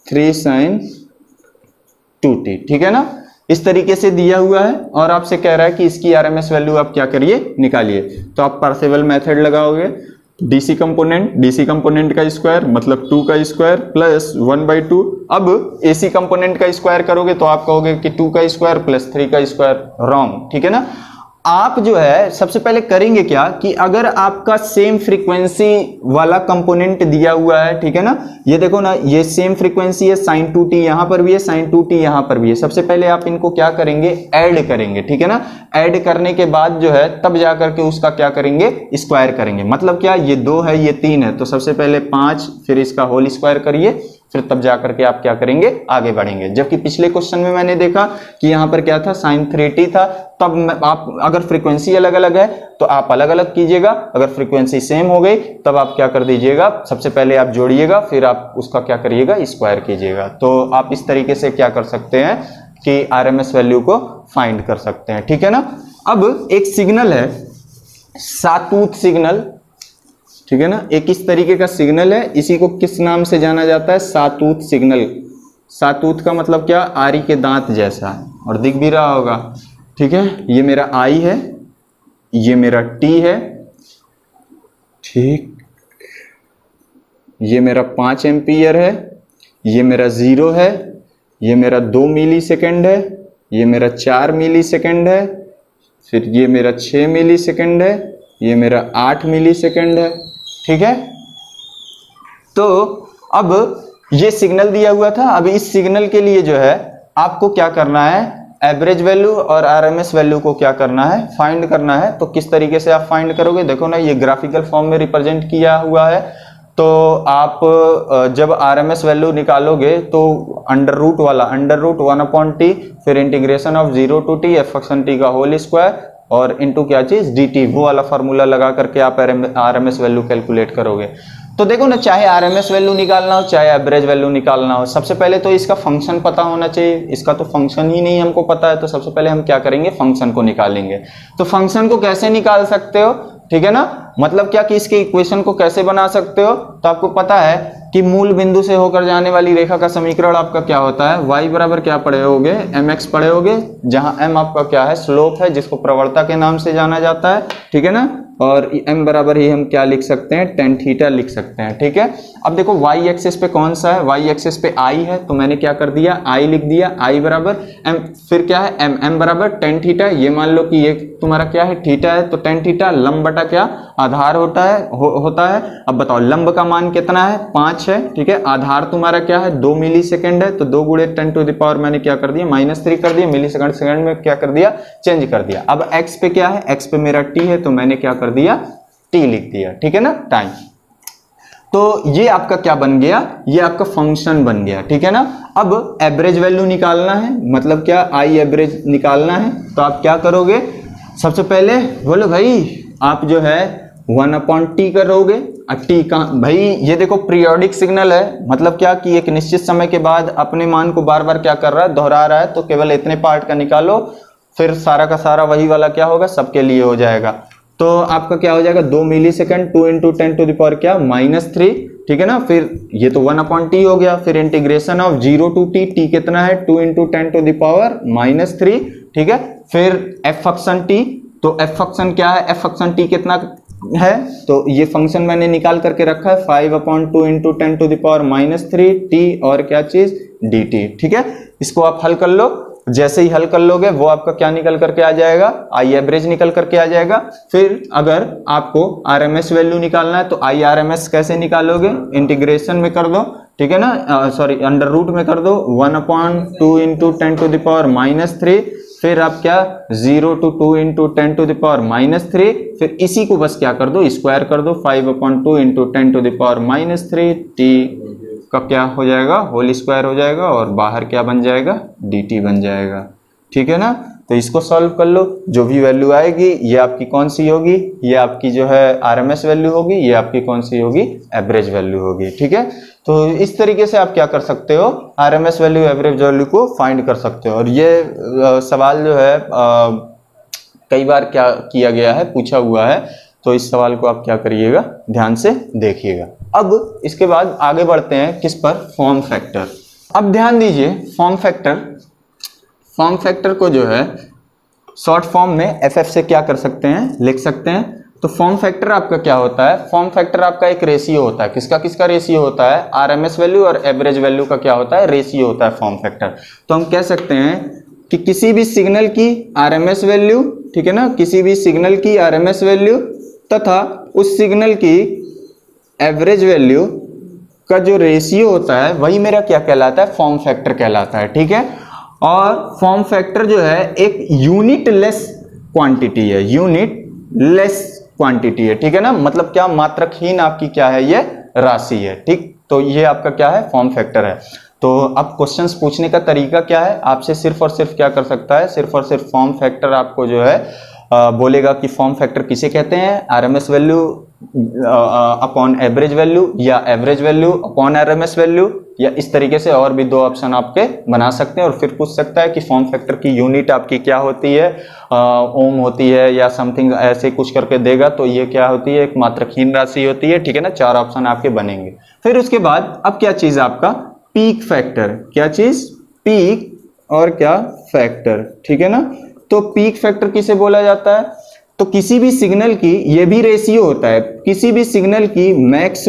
3 sin 2t, ठीक है ना। इस तरीके से दिया हुआ है और आपसे कह रहा है कि इसकी आरएमएस वैल्यू आप क्या करिए, निकालिए। तो आप पार्सेवल मेथड लगाओगे, डीसी कंपोनेंट का स्क्वायर मतलब 2 का स्क्वायर प्लस 1/2। अब एसी कंपोनेंट का स्क्वायर करोगे तो आप कहोगे कि 2 का स्क्वायर प्लस 3 का स्क्वायर, रॉन्ग, ठीक है ना। आप जो है सबसे पहले करेंगे क्या कि अगर आपका सेम फ्रीक्वेंसी वाला कंपोनेंट दिया हुआ है, ठीक है ना, ये देखो ना, ये सेम फ्रीक्वेंसी है, sin 2t यहां पर भी है, sin 2t यहां पर भी है। सबसे पहले आप इनको क्या करेंगे, ऐड करेंगे, ठीक है ना। ऐड करने के बाद जो है तब जाकर के उसका क्या करेंगे, स्क्वायर करेंगे। मतलब क्या, ये 2 है ये 3 है, तो सबसे पहले 5, फिर इसका होल स्क्वायर करिए, फिर तब जाकर के आप क्या करेंगे, आगे बढ़ेंगे। जबकि पिछले क्वेश्चन में मैंने देखा कि यहां पर क्या था, sin 3t था। तब आप अगर फ्रीक्वेंसी अलग अलग है तो आप अलग अलग कीजिएगा, अगर फ्रीक्वेंसी सेम हो गई तब आप क्या कर दीजिएगा, सबसे पहले आप जोड़िएगा, फिर आप उसका क्या करिएगा, स्क्वायर कीजिएगा। तो आप इस तरीके से क्या कर सकते हैं कि आरएमएस वैल्यू को फाइंड कर सकते हैं, ठीक है ना। अब एक सिग्नल है, सातूथ सिग्नल, ठीक है ना, एक इस तरीके का सिग्नल है, इसी को किस नाम से जाना जाता है, सातूथ सिग्नल। सातूथ का मतलब क्या, आरी के दांत जैसा है, और दिख भी रहा होगा, ठीक है। ये मेरा आई है, ये मेरा टी है, ठीक, ये मेरा 5 एम्पियर है, ये मेरा 0 है, ये मेरा 2 मिली सेकेंड है, ये मेरा 4 मिली सेकेंड है, फिर ये मेरा 6 मिली सेकेंड है, ये मेरा 8 मिली सेकेंड है, ठीक है। तो अब ये सिग्नल दिया हुआ था, अब इस सिग्नल के लिए जो है आपको क्या करना है, एवरेज वैल्यू और आरएमएस वैल्यू को क्या करना है, फाइंड करना है। तो किस तरीके से आप फाइंड करोगे, देखो ना, ये ग्राफिकल फॉर्म में रिप्रेजेंट किया हुआ है। तो आप जब आरएमएस वैल्यू निकालोगे तो अंडर रूट वाला, अंडर रूट 1/t, फिर integration of 0 to t f function t का होल स्क्वायर और इनटू क्या चीज, dt, वो वाला फार्मूला लगा करके आप आरएमएस वैल्यू कैलकुलेट करोगे। तो देखो ना, चाहे आरएमएस वैल्यू निकालना हो चाहे एवरेज वैल्यू निकालना हो, सबसे पहले तो इसका फंक्शन पता होना चाहिए। इसका तो फंक्शन ही नहीं हमको पता है, तो सबसे पहले हम क्या करेंगे, फंक्शन को निकालेंगे। तो फंक्शन को कैसे निकाल सकते हो, ठीक है ना, मतलब क्या कि इसके इक्वेशन को कैसे बना सकते हो। तो आपको पता है कि मूल बिंदु से होकर जाने वाली रेखा का समीकरण आपका क्या होता है, y बराबर क्या पढ़े होगे, mx पढ़े होगे, जहां m आपका क्या है, स्लोप है, जिसको प्रवणता के नाम से जाना जाता है, ठीक है ना। और m बराबर ही हम क्या लिख सकते हैं, tan थीटा लिख सकते हैं, ठीक है। अब देखो y एक्सिस पे कौन सा है, y एक्सिस पे i है, तो मैंने क्या कर दिया, i लिख दिया, i बराबर m, फिर क्या है m बराबर tan थीटा, ये मान लो कि ये तुम्हारा क्या है, थीटा है, तो tan थीटा लंब बटा क्या, आधार होता है होता है। अब बताओ लंब का मान कितना है, 5 है, ठीक है। आधार तुम्हारा क्या है, 2 मिली सेकेंड है, तो 2 गुणे 10 टू द पावर मैंने क्या कर दिया, -3 कर दिया, मिली सेकंड सेकंड में क्या कर दिया, चेंज कर दिया। अब x पे क्या है, x पे मेरा t है, तो मैंने क्या कर दिया, t लिख दिया, ठीक है ना, टाइम। तो ये आपका क्या बन गया, ये आपका फंक्शन बन गया, ठीक है ना। अब एवरेज वैल्यू निकालना है, मतलब क्या, आई एवरेज निकालना है, तो आप क्या करोगे, सबसे पहले बोलो भाई आप जो है 1/t करोगे। टी का भाई ये देखो पीरियोडिक सिग्नल है, मतलब क्या कि एक निश्चित समय के बाद अपने मान को बार बार क्या कर रहा है, दोहरा रहा है, तो केवल इतने पार्ट का निकालो, फिर सारा का सारा वही वाला क्या होगा, सबके लिए हो जाएगा। तो आपका क्या हो जाएगा, 2 मिली सेकेंड, 2 × 10 टू द पावर क्या, -3, ठीक है ना। फिर ये तो 1/t हो गया, फिर integration of 0 to t, t कितना है, 2 × 10 टू द पावर -3, ठीक है। फिर f फंक्शन t, तो f फंक्शन क्या है, f फंक्शन t कितना है, तो ये फंक्शन मैंने निकाल करके रखा है 5/2 × 10 टू द पावर -3 t और क्या चीज dt, ठीक है। इसको आप हल कर लो, जैसे ही हल कर लोगे वो आपका क्या निकल करके आ जाएगा, आई एवरेज निकल करके आ जाएगा। फिर अगर आपको आरएमएस वैल्यू निकालना है तो आई आरएमएस कैसे निकालोगे, इंटीग्रेशन में कर दो, ठीक है ना, सॉरी अंडर रूट में कर दो, 1/2 × 10 टू द पावर -3, फिर आप क्या 0 to 2 × 10 टू द पावर -3, फिर इसी को बस क्या कर दो, स्क्वायर कर दो, 5/2 × 10 टू द पावर -3 t का क्या हो जाएगा, होल स्क्वायर हो जाएगा, और बाहर क्या बन जाएगा, dt बन जाएगा, ठीक है ना। तो इसको सॉल्व कर लो, जो भी वैल्यू आएगी ये आपकी कौन सी होगी, ये आपकी जो है आरएमएस वैल्यू होगी, ये आपकी कौन सी होगी, एवरेज वैल्यू होगी, ठीक है। तो इस तरीके से आप क्या कर सकते हो, आरएमएस वैल्यू एवरेज वैल्यू को फाइंड कर सकते हो। और ये सवाल जो है कई बार क्या किया गया है, पूछा हुआ है, तो इस सवाल को आप क्या करिएगा, ध्यान से देखिएगा। अब इसके बाद आगे बढ़ते हैं किस पर, फॉर्म फैक्टर। अब ध्यान दीजिए, फॉर्म फैक्टर को जो है शॉर्ट फॉर्म में एफएफ से क्या कर सकते हैं, लिख सकते हैं। तो फॉर्म फैक्टर आपका क्या होता है, फॉर्म फैक्टर आपका एक रेशियो होता है, किसका किसका रेशियो होता है, आरएमएस वैल्यू और एवरेज वैल्यू का क्या होता है, रेशियो होता है फॉर्म फैक्टर। तो हम कह सकते हैं कि किसी भी सिग्नल की आरएमएस वैल्यू, ठीक है ना, किसी भी सिग्नल की आरएमएस वैल्यू तथा उस सिग्नल की एवरेज वैल्यू का जो रेशियो होता है वही मेरा क्या कहलाता है, फॉर्म फैक्टर कहलाता है, ठीक है। और फॉर्म फैक्टर जो है एक यूनिट लेस क्वांटिटी है, यूनिट लेस क्वांटिटी है, ठीक है ना, मतलब क्या, मात्रकहीन आपकी क्या है, ये राशि है, ठीक। तो ये आपका क्या है, फॉर्म फैक्टर है। तो अब क्वेश्चंस पूछने का तरीका क्या है, आपसे सिर्फ और सिर्फ क्या कर सकता है, सिर्फ और सिर्फ फॉर्म फैक्टर आपको जो है बोलेगा कि फॉर्म फैक्टर किसे कहते हैं, RMS value upon average value, या average value upon RMS value, या इस तरीके से और भी 2 ऑप्शन आपके बना सकते हैं। और फिर पूछ सकता है कि फॉर्म फैक्टर की यूनिट आपकी क्या होती है, ओम होती है या समथिंग ऐसे कुछ करके देगा, तो ये क्या होती है, एक मात्रकहीन राशि होती है, ठीक है ना। 4 ऑप्शन आपके बनेंगे। फिर उसके बाद अब क्या चीज आपका, पीक फैक्टर, क्या चीज, पीक और क्या फैक्टर, ठीक है ना। तो पीक फैक्टर किसे बोला जाता है, तो किसी भी सिग्नल की, ये भी रेशियो होता है, किसी भी सिग्नल की मैक्स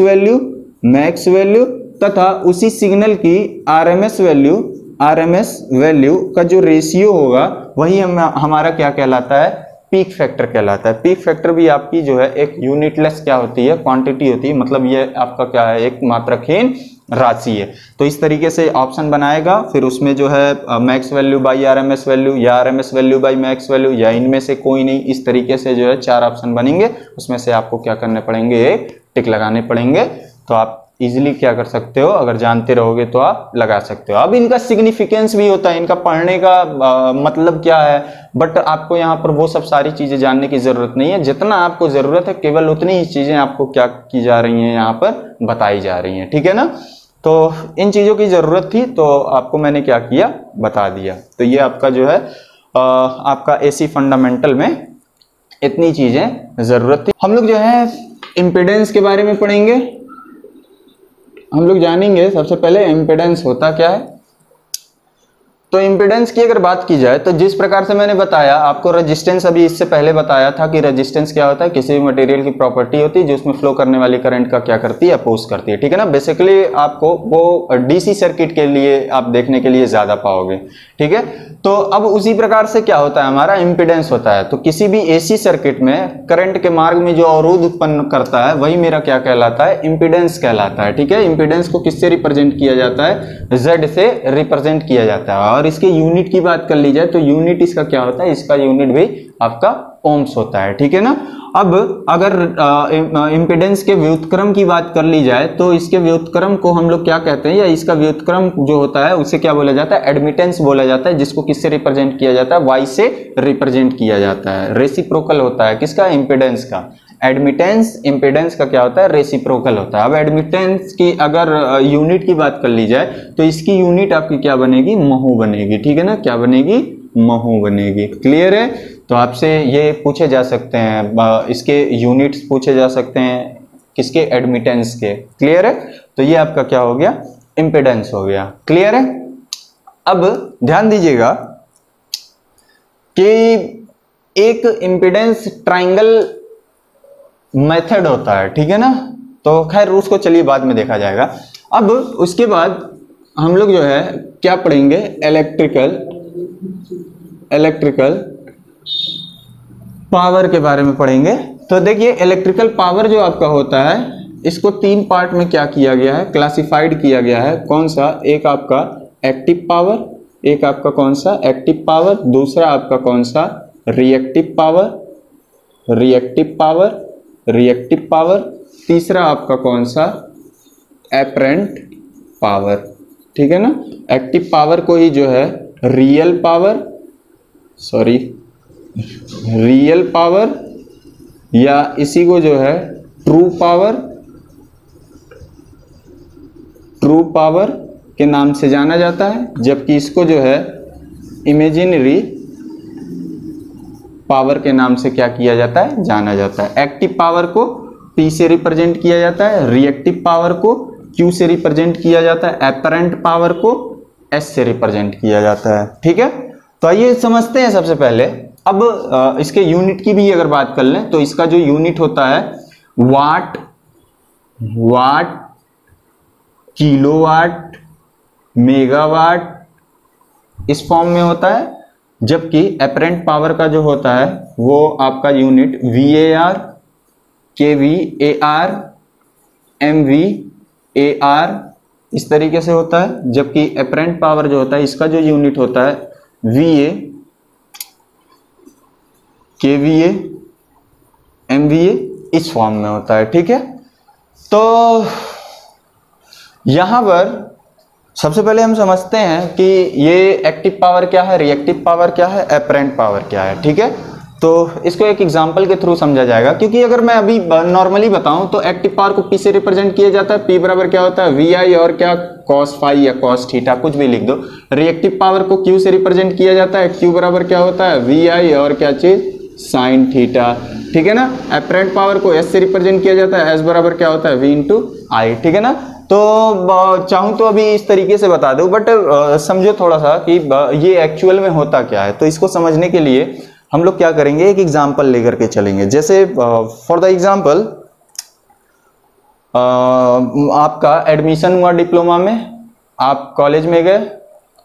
वैल्यू तथा उसी सिग्नल की आरएमएस वैल्यू का जो रेशियो होगा वही हमारा क्या कहलाता है, पीक फैक्टर कहलाता है। पीक फैक्टर भी आपकी जो है एक यूनिटलेस क्या होती है, क्वांटिटी होती है, मतलब ये आपका क्या है, एक मात्रकहीन राशि है। तो इस तरीके से ऑप्शन बनाएगा, फिर उसमें जो है max value by RMS value या RMS value by max value या इनमें से कोई नहीं, इस तरीके से जो है 4 ऑप्शन बनेंगे, उसमें से आपको क्या करने पड़ेंगे, एक टिक लगाने पड़ेंगे। तो आप इजीली क्या कर सकते हो, अगर जानते रहोगे तो आप लगा सकते हो। अब इनका सिग्निफिकेंस भी होता है, इनका पढ़ने का मतलब क्या है, बट आपको यहाँ पर वो सब सारी चीजें जानने की जरूरत नहीं है, जितना आपको जरूरत है केवल उतनी ही चीजें आपको क्या की जा रही हैं, यहाँ पर बताई जा रही हैं, ठीक है ना। तो इन चीजों की जरूरत थी तो आपको मैंने क्या किया, बता दिया। तो ये आपका जो है आपका एसी फंडामेंटल में इतनी चीजें जरूरत थी। हम लोग जो है इम्पीडेंस के बारे में पढ़ेंगे, हम लोग जानेंगे सबसे पहले इम्पीडेंस होता क्या है। तो इम्पीडेंस की अगर बात की जाए तो जिस प्रकार से मैंने बताया आपको रेजिस्टेंस, अभी इससे पहले बताया था कि रेजिस्टेंस क्या होता है, किसी भी मटेरियल की प्रॉपर्टी होती है जो उसमें फ्लो करने वाली करंट का क्या करती है, अपोज करती है, ठीक है ना। बेसिकली आपको वो डीसी सर्किट के लिए आप देखने के लिए ज्यादा पाओगे, ठीक है। तो अब उसी प्रकार से क्या होता है, हमारा इम्पीडेंस होता है। तो किसी भी एसी सर्किट में करंट के मार्ग में जो अवरोध उत्पन्न करता है वही मेरा क्या कहलाता है, इम्पीडेंस कहलाता है, ठीक है। इम्पीडेंस को किससे रिप्रेजेंट किया जाता है, Z से रिप्रेजेंट किया जाता है। और इसके यूनिट की बात कर ली जाए तो यूनिट इसका क्या होता है, इसका यूनिट भी आपका ओम्स होता है, ठीक है ना। अब अगर इम्पीडेंस के व्युत्क्रम की बात कर ली जाए तो इसके व्युत्क्रम को हम लोग क्या कहते हैं, या इसका व्युत्क्रम जो होता है उसे क्या बोला जाता है, एडमिटेंस बोला जाता है, जिसको किससे रिप्रेजेंट किया जाता है, Y से रिप्रेजेंट किया जाता है। रेसिप्रोकल होता है किसका, इम्पीडेंस का। एडमिटेंस इम्पीडेंस का क्या होता है, रेसिप्रोकल होता है। अब एडमिटेंस की अगर यूनिट की बात कर ली जाए तो इसकी यूनिट आपकी क्या बनेगी, महू बनेगी, ठीक है ना। क्या बनेगी, महू बनेगी। क्लियर है। तो आपसे ये पूछे जा सकते हैं, इसके यूनिट्स पूछे जा सकते हैं किसके, एडमिटेंस के। क्लियर है। तो ये आपका क्या हो गया, इम्पीडेंस हो गया। क्लियर है। अब ध्यान दीजिएगा कि एक इम्पीडेंस ट्राइंगल मेथड होता है, ठीक है ना। तो खैर उसको चलिए बाद में देखा जाएगा। अब उसके बाद हम लोग जो है क्या पढ़ेंगे, इलेक्ट्रिकल पावर के बारे में पढ़ेंगे। तो देखिए इलेक्ट्रिकल पावर जो आपका होता है इसको तीन पार्ट में क्या किया गया है, क्लासिफाइड किया गया है। कौन सा, एक आपका एक्टिव पावर, एक आपका कौन सा एक्टिव पावर, दूसरा आपका कौन सा रिएक्टिव पावर, तीसरा आपका कौन सा एपरेंट पावर, ठीक है ना। एक्टिव पावर को ही जो है रियल पावर या इसी को जो है ट्रू पावर के नाम से जाना जाता है, जबकि इसको जो है इमेजिनरी पावर के नाम से क्या किया जाता है, जाना जाता है। एक्टिव पावर को P से रिप्रेजेंट किया जाता है, रिएक्टिव पावर को Q से रिप्रेजेंट किया जाता है, एपरेंट पावर को S से रिप्रेजेंट किया जाता है, ठीक है। तो आइए समझते हैं सबसे पहले। अब इसके यूनिट की भी अगर बात कर लें तो इसका जो यूनिट होता है वाट, किलोवाट, मेगावाट, इस फॉर्म में होता है। जबकि एपरेंट पावर का जो होता है वो आपका यूनिट VAR, kVAR, MVAR इस तरीके से होता है। जबकि एपरेंट पावर जो होता है इसका जो यूनिट होता है VA, kVA, MVA इस फॉर्म में होता है, ठीक है। तो यहां पर सबसे पहले हम समझते हैं कि ये एक्टिव पावर क्या है, रिएक्टिव पावर क्या है, एपरेंट पावर क्या है, ठीक है। तो इसको एक एग्जांपल के थ्रू समझा जाएगा, क्योंकि अगर मैं अभी नॉर्मली बताऊं तो एक्टिव पावर को P से रिप्रेजेंट किया जाता है। P बराबर क्या होता है, VI और क्या cos फाई या cos थीटा, कुछ भी लिख दो। रिएक्टिव पावर को Q से रिप्रेजेंट किया जाता है। Q बराबर क्या होता है, VI और क्या चीज, साइन थीटा, ठीक है ना। एपरेंट पावर को S से रिप्रेजेंट किया जाता है। S बराबर क्या होता है, V इंटू आई, ठीक है ना। तो चाहूं तो अभी इस तरीके से बता दूं, बट समझो थोड़ा सा कि ये एक्चुअल में होता क्या है। तो इसको समझने के लिए हम लोग क्या करेंगे, एक एग्जांपल लेकर के चलेंगे। जैसे फॉर द एग्जांपल आपका एडमिशन हुआ डिप्लोमा में, आप कॉलेज में गए,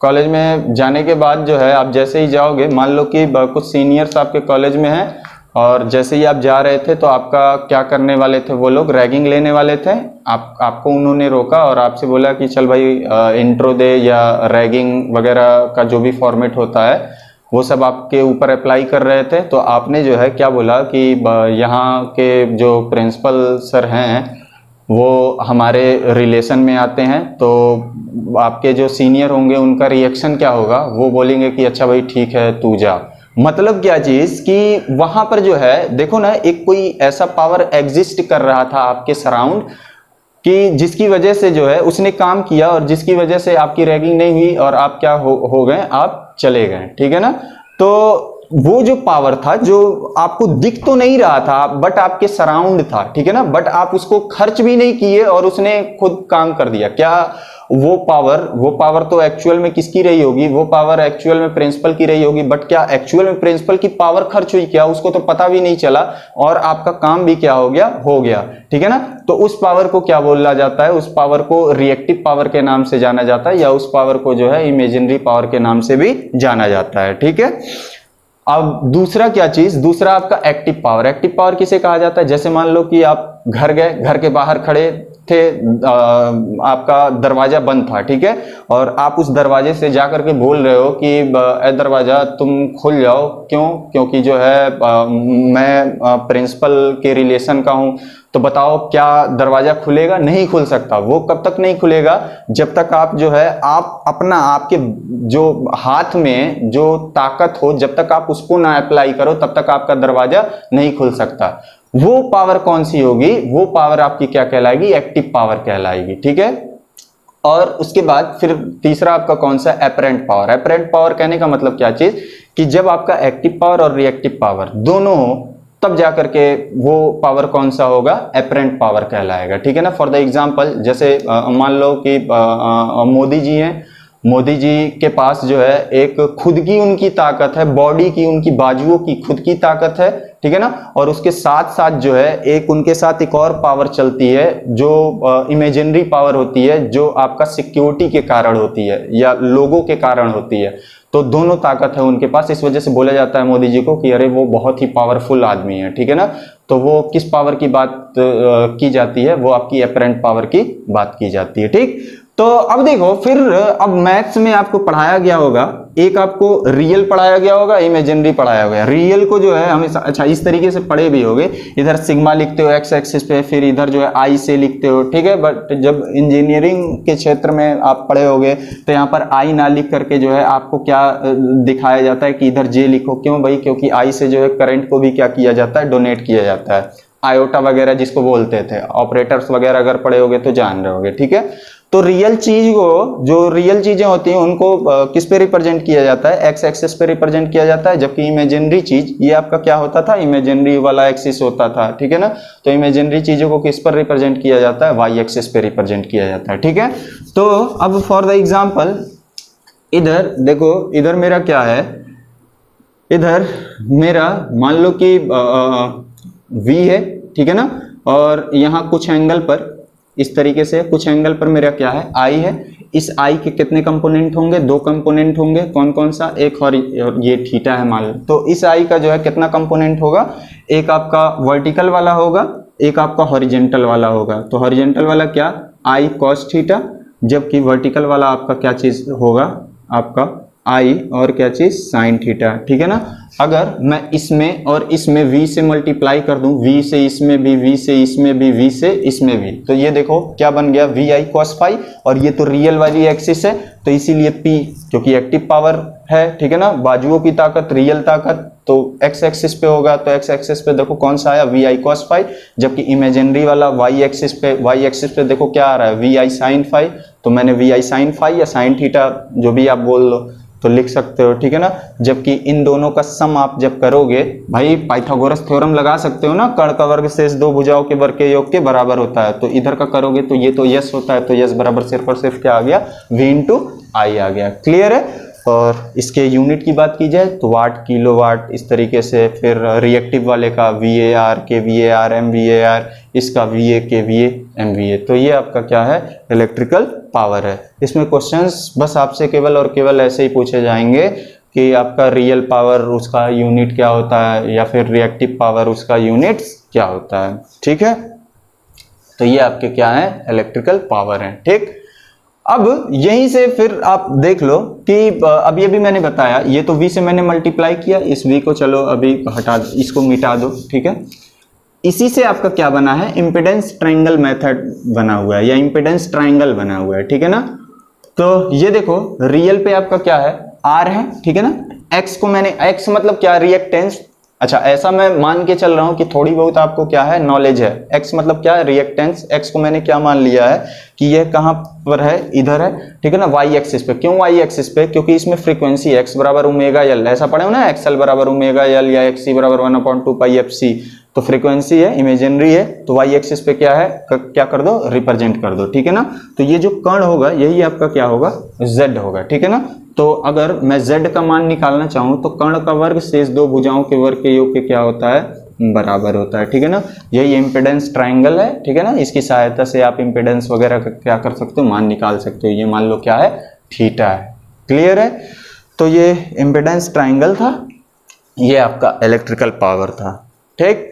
कॉलेज में जाने के बाद जो है आप जैसे ही जाओगे, मान लो कि कुछ सीनियर्स आपके कॉलेज में हैं और जैसे ही आप जा रहे थे तो आपका क्या करने वाले थे, वो लोग रैगिंग लेने वाले थे। आपको उन्होंने रोका और आपसे बोला कि चल भाई इंट्रो दे, या रैगिंग वगैरह का जो भी फॉर्मेट होता है वो सब आपके ऊपर अप्लाई कर रहे थे। तो आपने जो है क्या बोला कि यहाँ के जो प्रिंसिपल सर हैं वो हमारे रिलेशन में आते हैं, तो आपके जो सीनियर होंगे उनका रिएक्शन क्या होगा, वो बोलेंगे कि अच्छा भाई ठीक है तू जा। मतलब क्या चीज कि वहां पर जो है देखो ना, एक कोई ऐसा पावर एग्जिस्ट कर रहा था आपके सराउंड कि जिसकी वजह से जो है उसने काम किया और जिसकी वजह से आपकी रैगिंग नहीं हुई और आप क्या हो गए, आप चले गए, ठीक है ना। तो वो जो पावर था जो आपको दिख तो नहीं रहा था बट आपके सराउंड था, ठीक है ना, बट आप उसको खर्च भी नहीं किए और उसने खुद काम कर दिया। क्या वो पावर तो एक्चुअल में किसकी रही होगी, वो पावर एक्चुअल में प्रिंसिपल की रही होगी, बट क्या एक्चुअल में प्रिंसिपल की पावर खर्च हुई क्या, उसको तो पता भी नहीं चला और आपका काम भी क्या हो गया, ठीक है ना। तो उस पावर को क्या बोला जाता है, उस पावर को रिएक्टिव पावर के नाम से जाना जाता है, या उस पावर को जो है इमेजिनरी पावर के नाम से भी जाना जाता है, ठीक है। अब दूसरा क्या चीज, दूसरा आपका एक्टिव पावर। एक्टिव पावर किसे कहा जाता है, जैसे मान लो कि आप घर गए, घर के बाहर खड़े थे, आपका दरवाजा बंद था, ठीक है, और आप उस दरवाजे से जाकर के बोल रहे हो कि ए दरवाजा तुम खुल जाओ, क्यों, क्योंकि जो है मैं प्रिंसिपल के रिलेशन का हूं, तो बताओ क्या दरवाजा खुलेगा, नहीं खुल सकता। वो कब तक नहीं खुलेगा, जब तक आप जो है आप अपना, आपके जो हाथ में जो ताकत हो, जब तक आप उसको ना अप्लाई करो तब तक आपका दरवाजा नहीं खुल सकता। वो पावर कौन सी होगी, वो पावर आपकी क्या कहलाएगी, एक्टिव पावर कहलाएगी, ठीक है। और उसके बाद फिर तीसरा आपका कौन सा, एपरेंट पावर। एपरेंट पावर कहने का मतलब क्या चीज, कि जब आपका एक्टिव पावर और रिएक्टिव पावर दोनों हो तब जाकर के वो पावर कौन सा होगा, एपरेंट पावर कहलाएगा, ठीक है ना। फॉर द एग्जांपल, जैसे मान लो कि मोदी जी हैं, मोदी जी के पास जो है एक खुद की उनकी ताकत है, बॉडी की, उनकी बाजुओं की खुद की ताकत है, ठीक है ना, और उसके साथ साथ जो है एक उनके साथ एक और पावर चलती है जो इमेजिनरी पावर होती है, जो आपका सिक्योरिटी के कारण होती है या लोगों के कारण होती है। तो दोनों ताकत है उनके पास, इस वजह से बोला जाता है मोदी जी को कि अरे वो बहुत ही पावरफुल आदमी है, ठीक है ना। तो वो किस पावर की बात की जाती है, वो आपकी एपरेंट पावर की बात की जाती है, ठीक। तो अब देखो, फिर अब मैथ्स में आपको पढ़ाया गया होगा, एक आपको रियल पढ़ाया गया होगा, इमेजिनरी पढ़ाया गया। रियल को जो है हमेशा, अच्छा इस तरीके से पढ़े भी होगे, इधर सिग्मा लिखते हो एक्स एक्सिस पे, फिर इधर जो है आई से लिखते हो, ठीक है। बट जब इंजीनियरिंग के क्षेत्र में आप पढ़े होगे तो यहाँ पर आई ना लिख करके जो है आपको क्या दिखाया जाता है कि इधर जे लिखो। क्यों भाई, क्योंकि आई से जो है करंट को भी क्या किया जाता है, डोनेट किया जाता है। आयोटा वगैरह जिसको बोलते थे, ऑपरेटर्स वगैरह अगर पढ़े होगे तो जान रहे होगे, ठीक है। तो रियल चीज को, जो रियल चीजें होती हैं उनको किस पे रिप्रेजेंट किया जाता है, एक्स एक्सिस पे रिप्रेजेंट किया जाता है, जबकि इमेजिनरी चीज ये आपका क्या होता था, इमेजिनरी वाला एक्सिस होता था, ठीक है ना। तो इमेजिनरी चीजों को किस पर रिप्रेजेंट किया जाता है, वाई एक्सिस पे रिप्रेजेंट किया जाता है, ठीक है। तो अब फॉर द एग्जाम्पल इधर देखो, इधर मेरा क्या है, इधर मेरा मान लो कि V है, ठीक है ना, और यहाँ कुछ एंगल पर इस तरीके से कुछ एंगल पर मेरा क्या है, I है। इस I के कितने कंपोनेंट होंगे, दो कंपोनेंट होंगे, कौन कौन सा, एक और ये थीटा है मान लो। तो इस I का जो है कितना कंपोनेंट होगा, एक आपका वर्टिकल वाला होगा, एक आपका हॉरिजेंटल वाला होगा। तो हॉरिजेंटल वाला क्या, I cos थीटा, जबकि वर्टिकल वाला आपका क्या चीज होगा, आपका I और क्या चीज, साइन थीटा, ठीक है ना। अगर मैं इसमें और इसमें V से मल्टीप्लाई कर दूं, V से इसमें भी, V से इसमें भी, V से इसमें भी, तो ये देखो क्या बन गया, VI cos फाई, और ये तो रियल वाली एक्सिस है तो इसीलिए P, क्योंकि एक्टिव पावर है, ठीक है ना, बाजुओं की ताकत, रियल ताकत, तो एक्स एक्सिस पे होगा, तो एक्स एक्सिस पे देखो कौन सा आया, VI cos फाई, जबकि इमेजिनरी वाला वाई एक्सिस पे देखो क्या आ रहा है, VI sin फाई। तो मैंने VI sin फाई या साइन थीटा जो भी आप बोल लो तो लिख सकते हो, ठीक है ना। जबकि इन दोनों का सम आप जब करोगे, भाई पाइथागोरस थ्योरम लगा सकते हो ना, कर्ण का वर्ग शेष दो भुजाओं के वर्ग के योग के बराबर होता है। तो इधर का करोगे तो ये तो यस होता है, तो यस बराबर सिर्फ और सिर्फ क्या आ गया, V × I आ गया, क्लियर है। और इसके यूनिट की बात की जाए तो वाट, किलो वाट, इस तरीके से। फिर रिएक्टिव वाले का VAR, kVAR, MVAR, इसका VA, kVA, MVA। तो ये आपका क्या है, इलेक्ट्रिकल पावर है। इसमें क्वेश्चंस बस आपसे केवल और केवल ऐसे ही पूछे जाएंगे कि आपका रियल पावर उसका यूनिट क्या होता है, या फिर रिएक्टिव पावर उसका यूनिट क्या होता है, ठीक है। तो ये आपके क्या है, इलेक्ट्रिकल पावर है, ठीक। अब यहीं से फिर आप देख लो कि अब ये भी मैंने बताया, ये तो V से मैंने मल्टीप्लाई किया, इस V को चलो अभी हटा दो, इसको मिटा दो, ठीक है। इसी से आपका क्या बना है, इम्पीडेंस ट्रायंगल मेथड बना हुआ है, या इम्पीडेंस ट्रायंगल बना हुआ है, ठीक है ना। तो ये देखो रियल पे आपका क्या है, R है, ठीक है ना। X को मैंने, X मतलब क्या, रिएक्टेंस, अच्छा, ऐसा मैं मान के चल रहा हूं कि थोड़ी बहुत आपको क्या है नॉलेज है। एक्स मतलब क्या है, रिएक्टेंस। एक्स को मैंने क्या मान लिया है कि यह कहां पर है, इधर है, ठीक है ना, वाई एक्सिस पे। क्यों वाई एक्सिस पे? क्योंकि इसमें फ्रीक्वेंसी एक्स बराबर ओमेगा एल, ऐसा पढ़े हो ना, एक्सएल बराबर ओमेगा एल या एक्सी बराबर 1/2 पाई एफ सी। तो फ्रीक्वेंसी है, इमेजिनरी है, तो वाई एक्सिस पे क्या है, क्या कर दो, रिप्रेजेंट कर दो, ठीक है ना। तो ये जो कण होगा यही आपका क्या होगा, जेड होगा, ठीक है ना। तो अगर मैं z का मान निकालना चाहूं तो कर्ण का वर्ग शेष दो भुजाओं के वर्ग के योग के क्या होता है, बराबर होता है, ठीक है ना। यही इम्पीडेंस ट्रायंगल है, ठीक है ना। इसकी सहायता से आप इम्पीडेंस वगैरह का क्या कर सकते हो, मान निकाल सकते हो। ये मान लो क्या है, थीटा है। क्लियर है। तो ये इम्पीडेंस ट्रायंगल था, ये आपका इलेक्ट्रिकल पावर था, ठीक।